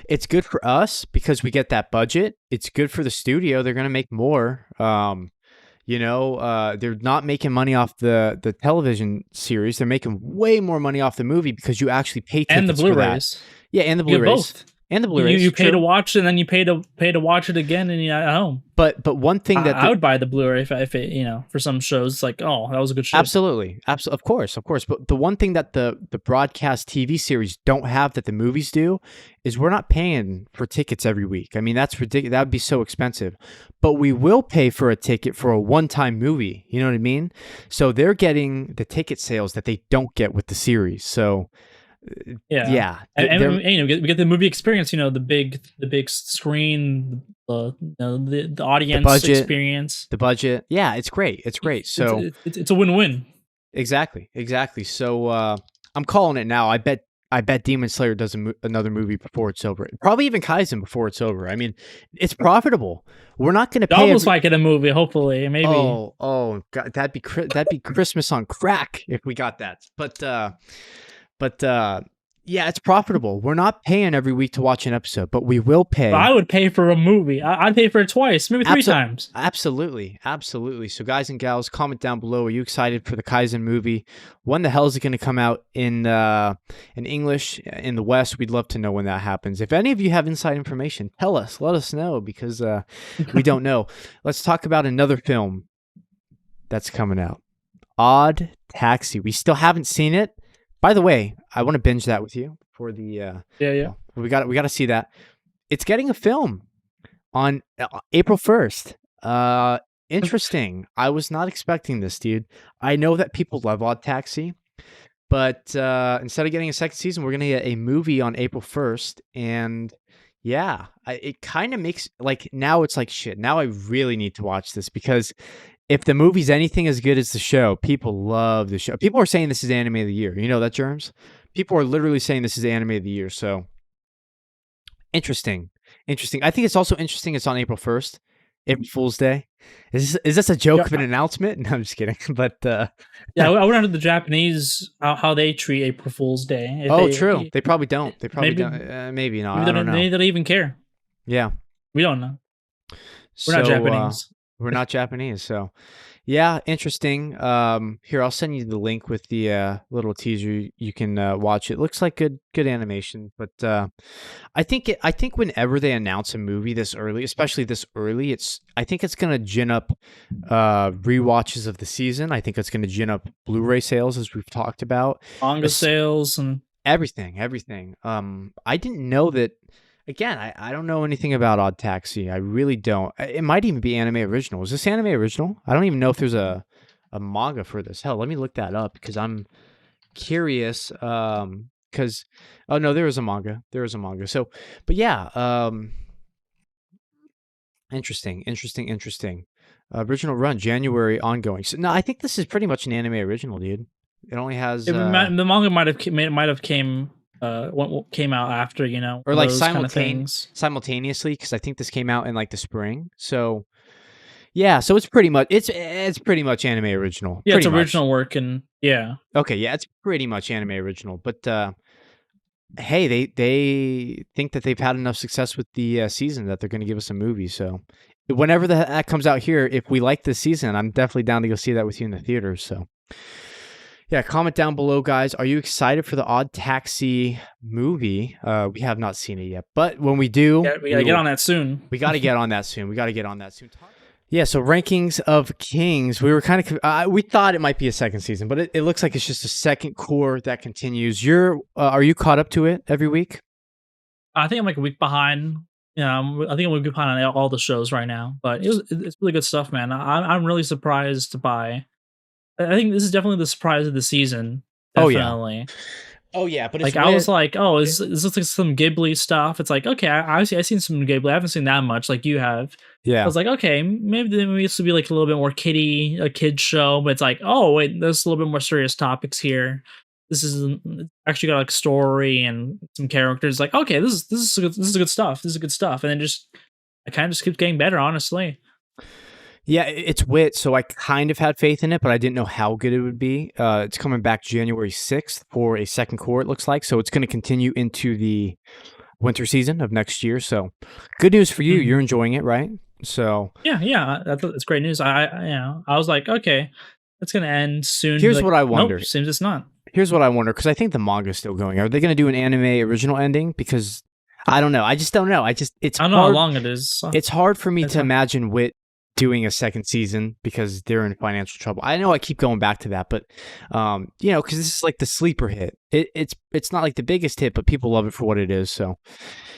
it's good for us because we get that budget. It's good for the studio. They're gonna make more. They're not making money off the television series. They're making way more money off the movie because you actually pay and the tickets for that. Blu-rays. Yeah, and the You get Blu-rays. both. And the You Blu-rays. you pay to True. watch, and then you pay to watch it again, and at home. But one thing that I would buy the Blu-ray if it, you know, for some shows. It's like, oh, that was a good show. absolutely, of course, of course. But the one thing that the broadcast TV series don't have that the movies do is we're not paying for tickets every week. I mean, that's ridiculous. That would be so expensive. But we will pay for a ticket for a one-time movie. You know what I mean? So they're getting the ticket sales that they don't get with the series. So Yeah, yeah, and you know, we get the movie experience. You know, the big screen, the audience budget, experience. the budget. Yeah, it's great. It's great. So It's a win-win. exactly, exactly. So I'm calling it now. I bet Demon Slayer does another movie before it's over. Probably even Kaisen before it's over. I mean, it's profitable. We're not going to pay. Almost might get a movie, hopefully, maybe. Oh, God, that'd be Christmas on crack if we got that. But yeah, it's profitable. We're not paying every week to watch an episode, but we will pay. But I would pay for a movie. I'd pay for it twice, maybe 3 times. Absolutely, absolutely. So, guys and gals, comment down below. Are you excited for the Kaizen movie? When the hell is it going to come out in English in the West? We'd love to know when that happens. If any of you have inside information, tell us. Let us know because we don't know. Let's talk about another film that's coming out. Odd Taxi. We still haven't seen it. By the way, I want to binge that with you for the Yeah. we got to see that. It's getting a film on April 1st. Interesting. I was not expecting this, dude. I know that people love Odd Taxi, but instead of getting a second season, we're going to get a movie on April 1st and yeah, it kind of makes like now it's like shit. Now I really need to watch this because if the movie's anything as good as the show, people love the show. People are saying this is anime of the year. You know that, Germs? People are literally saying this is anime of the year. So interesting. I think it's also interesting it's on April 1st, April Fool's Day. Is this a joke of an announcement? No, I'm just kidding. But yeah, I wonder the Japanese how they treat April Fool's Day. True. They probably don't. They probably maybe, don't. Maybe not. Maybe I don't know. They don't even care. Yeah. We don't know. We're not Japanese. We're not Japanese, so yeah, interesting. Here I'll send you the link with the little teaser. You can watch it. Looks like good animation, but I think whenever they announce a movie this early, especially this early, I think it's gonna gin up rewatches of the season. I think it's gonna gin up Blu-ray sales as we've talked about, manga sales and everything. I didn't know that. Again, I don't know anything about Odd Taxi. I really don't. It might even be anime original. Is this anime original? I don't even know if there's a manga for this. Hell, let me look that up because I'm curious. Because oh no, there is a manga. So, but yeah, interesting. Original run, January ongoing. So no, I think this is pretty much an anime original, dude. It only has The manga might have came out after, or like those kind of things. simultaneously, because I think this came out in like the spring. So yeah, so it's pretty much anime original. Yeah, it's Pretty much. original work, and yeah. Okay, yeah, it's pretty much anime original. But hey, they think that they've had enough success with the season that they're going to give us a movie. So whenever that comes out here, if we like this season, I'm definitely down to go see that with you in the theaters. So yeah, comment down below, guys. Are you excited for the Odd Taxi movie? We have not seen it yet, but when we do, Yeah, we gotta get on that soon. we got to get on that soon. We got to get on that soon. Yeah, so rankings of Kings. We were kind of we thought it might be a second season, but it looks like it's just a second core that continues. Are you caught up to it every week? I think I'm like a week behind. Yeah, I think I'm a week behind on all the shows right now, but it's really good stuff, man. I'm really surprised by. I think this is definitely the surprise of the season. Oh yeah. Definitely. Oh yeah, but Like I was like, oh, is this like some Ghibli stuff? It's like, okay, I've seen some Ghibli. I haven't seen that much like you have. I yeah. was like, okay, maybe this would be like a little bit more a kid show, but it's like, oh wait, there's a little bit more serious topics here. This is actually got like story and some characters. Like, okay, this is good stuff. This is good stuff, and then I kind of just keeps getting better, honestly. Yeah, it's wit, so I kind of had faith in it, but I didn't know how good it would be. It's coming back January 6th for a second core, it looks like. So it's going to continue into the winter season of next year. So good news for you. Mhm. You're enjoying it, right? So Yeah, that's great news. I was like, okay, it's gonna end soon. here's Like, what I nope, wonder. seems it's not. Here's what I wonder, because I think the manga's still going. Are they going to do an anime original ending? Because I don't know. I just don't know. It's I don't know how hard. long it is. It's hard for me It's to not- imagine Wit doing a second season because they're in financial trouble. I know I keep going back to that, but because this is like the sleeper hit. It's not like the biggest hit, but people love it for what it is. So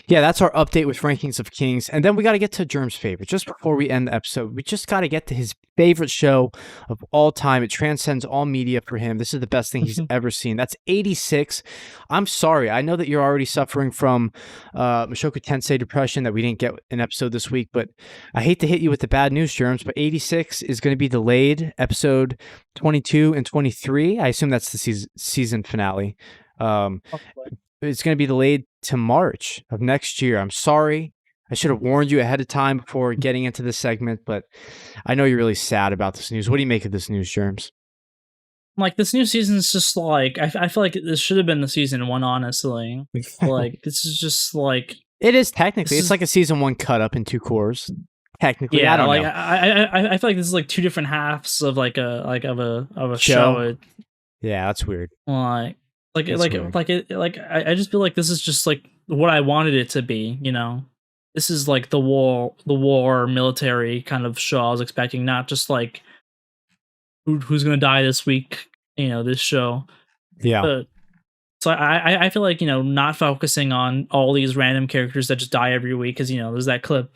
yeah, that's our update with rankings of Kings. And then we got to get to Germ's favorite. Just before we end the episode, we just got to get to his favorite show of all time. It transcends all media for him. This is the best thing he's ever seen. That's 86. I'm sorry. I know that you're already suffering from Mushoku Tensei depression that we didn't get an episode this week, but I hate to hit you with the bad news, Germs, but 86 is going to be delayed. Episode 22 and 23. I assume that's the season finale. It's going to be delayed to March of next year. I'm sorry. I should have warned you ahead of time before getting into this segment, but I know you're really sad about this news. What do you make of this news, Germs? Like this new season is just like I feel like this should have been the season one, honestly. Like this is just like it is technically. It's like a season one cut up in two cores. Technically, yeah. I don't like know. I feel like this is like two different halves of like a show. Yeah, that's weird. I just feel like this is just like what I wanted it to be. This is like the war military kind of show I was expecting, not just like who's gonna die this week. This show. Yeah. So I feel like not focusing on all these random characters that just die every week, because there's that clip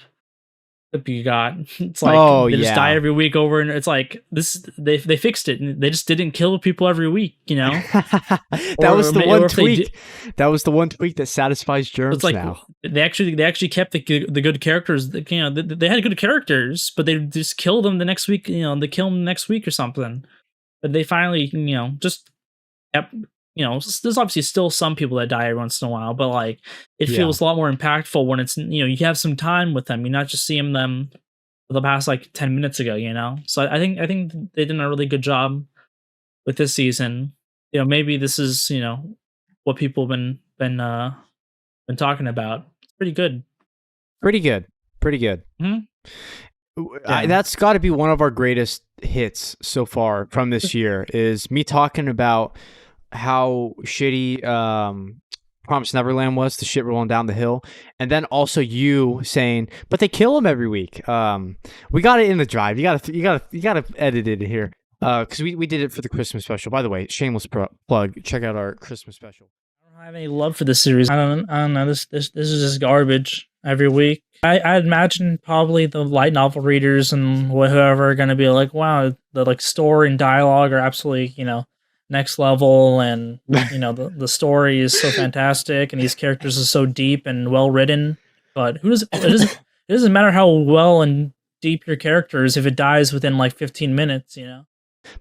you got. It's like they just die every week over, and it's like this they fixed it, and they just didn't kill people every week. That was the one tweak. That was the one tweak that satisfies Germs. It's like now they actually kept the good characters. They had good characters, but they just kill them the next week. They kill them next week or something. But they finally just kept. There's obviously still some people that die every once in a while, but like it feels a lot more impactful when it's you have some time with them. You're not just seeing them for the past like 10 minutes ago. So I think they did a really good job with this season. Maybe this is what people have been talking about. It's pretty good. Pretty good. Mm-hmm. That's got to be one of our greatest hits so far from this year. Is me talking about how shitty Promised Neverland was, the shit rolling down the hill, and then also you saying, "But they kill him every week." We got it in the drive. You gotta edit it here because we did it for the Christmas special. By the way, shameless plug. Check out our Christmas special. I don't have any love for this series. I don't know. This is just garbage every week. I imagine probably the light novel readers and whoever are gonna be like, "Wow, the like story and dialogue are absolutely next level, and the story is so fantastic, and these characters are so deep and well written." But it doesn't matter how well and deep your character is if it dies within like 15 minutes, you know?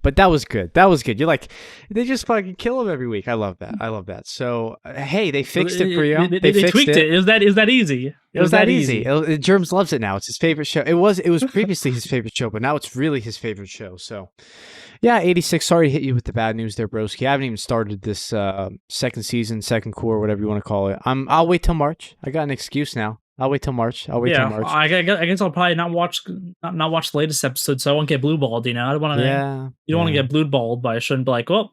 But that was good. That was good. You're like, they just fucking kill him every week. I love that. I love that. So, hey, they fixed it for you. They fixed tweaked it. it. Is that easy? It was that easy. Germs loves it now. It's his favorite show. It was previously his favorite show, but now it's really his favorite show. So, yeah, 86. Sorry to hit you with the bad news there, broski. I haven't even started this second season, second core, whatever you want to call it. I'll wait till March. I got an excuse now. I'll wait till March. Yeah, I guess I'll probably not watch the latest episode, so I won't get blue balled. You know, I don't want to. Yeah, you don't want to get blue balled, but I shouldn't be like, well,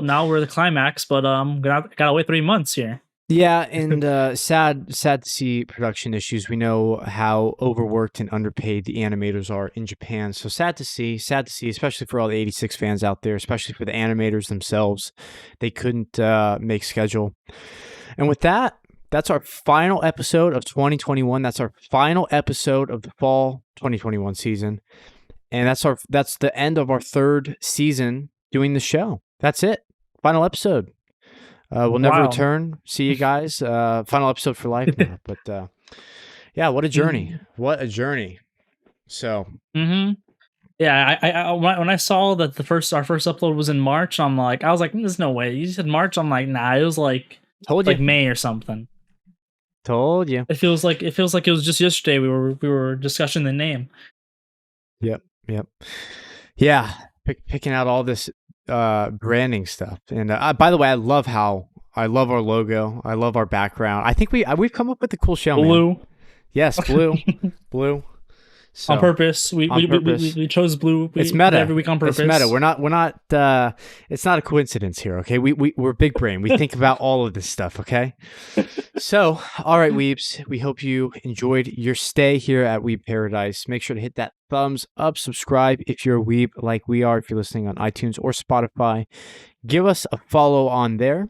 now we're the climax, but gotta wait 3 months here. Yeah, and sad to see production issues. We know how overworked and underpaid the animators are in Japan. So sad to see, especially for all the 86 fans out there, especially for the animators themselves. They couldn't make schedule. And with that, that's our final episode of 2021. That's our final episode of the fall 2021 season. And that's the end of our third season doing the show. That's it. Final episode. We'll never return. See you guys. Final episode for life now. But yeah, what a journey. What a journey. So yeah, I when I saw that our first upload was in March, I was like, there's no way. You said March. I'm like, nah, it was like May or something. Told you. It feels like it was just yesterday we were discussing the name. Yep. Yeah, picking out all this branding stuff. And by the way, I love our logo. I love our background. I think we've come up with a cool show. Blue. Man. Yes, blue. Blue. So, on purpose. We chose blue. It's meta every week on purpose. It's meta. We're not it's not a coincidence here, okay? We're big brain. We think about all of this stuff, okay? So, all right, weebs, we hope you enjoyed your stay here at Weeb Paradise. Make sure to hit that thumbs up, subscribe if you're a weeb like we are, if you're listening on iTunes or Spotify. Give us a follow on there.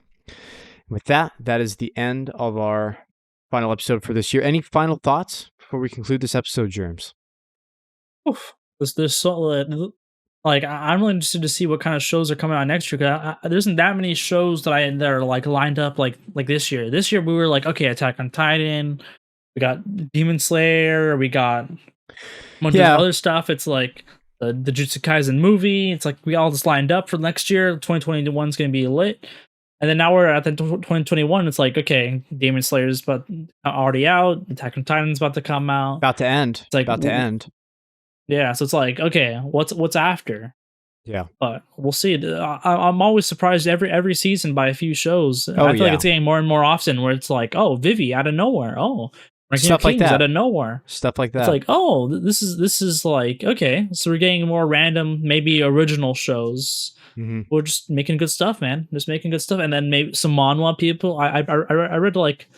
With that is the end of our final episode for this year. Any final thoughts before we conclude this episode, Germs? Oof. There's so like I'm really interested to see what kind of shows are coming out next year. Cause there isn't that many shows that are like lined up like this year. This year we were like, okay, Attack on Titan, we got Demon Slayer, we got a bunch of other stuff. It's like the Jujutsu Kaisen movie. It's like we all just lined up for next year. 2021 is going to be lit. And then now we're at the 2021. It's like, okay, Demon Slayer's already out. Attack on Titan's about to come out. About to end. It's like about to end. Yeah, so it's like, okay, what's after? Yeah, but we'll see. I'm always surprised every season by a few shows. I feel like it's getting more and more often where it's like, oh, Vivi out of nowhere. Oh, stuff like that out of nowhere. Stuff like that. It's like, oh, this is like, okay, so we're getting more random, maybe original shows. We're just making good stuff, man. Just making good stuff, and then maybe some manhwa people. I read like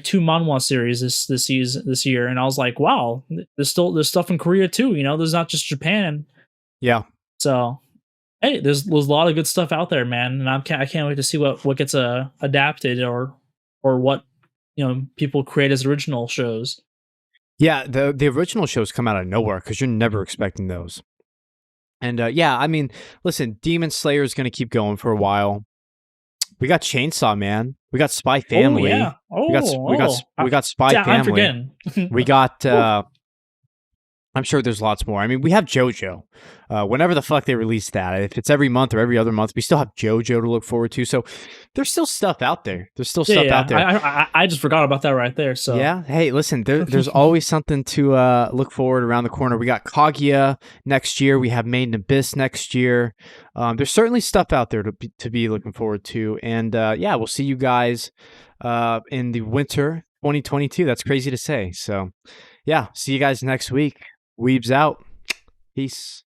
2 manhwa series this year, and I was like, wow, there's stuff in Korea too. You know, there's not just Japan. Yeah. So, hey, there's a lot of good stuff out there, man, and I can't wait to see what gets adapted or what people create as original shows. Yeah, the original shows come out of nowhere because you're never expecting those. And yeah, I mean, listen, Demon Slayer is going to keep going for a while. We got Chainsaw Man. We got Spy Family. Oh, yeah. We got Spy Family. I'm forgetting. We got I'm sure there's lots more. I mean, we have JoJo. Whenever the fuck they release that, if it's every month or every other month, we still have JoJo to look forward to. So there's still stuff out there. Out there. I just forgot about that right there. So yeah. Hey, listen, there's always something to look forward around the corner. We got Kaguya next year. We have Made in Abyss next year. There's certainly stuff out there to be looking forward to. And yeah, we'll see you guys in the winter 2022. That's crazy to say. So yeah, see you guys next week. Weebs out. Peace.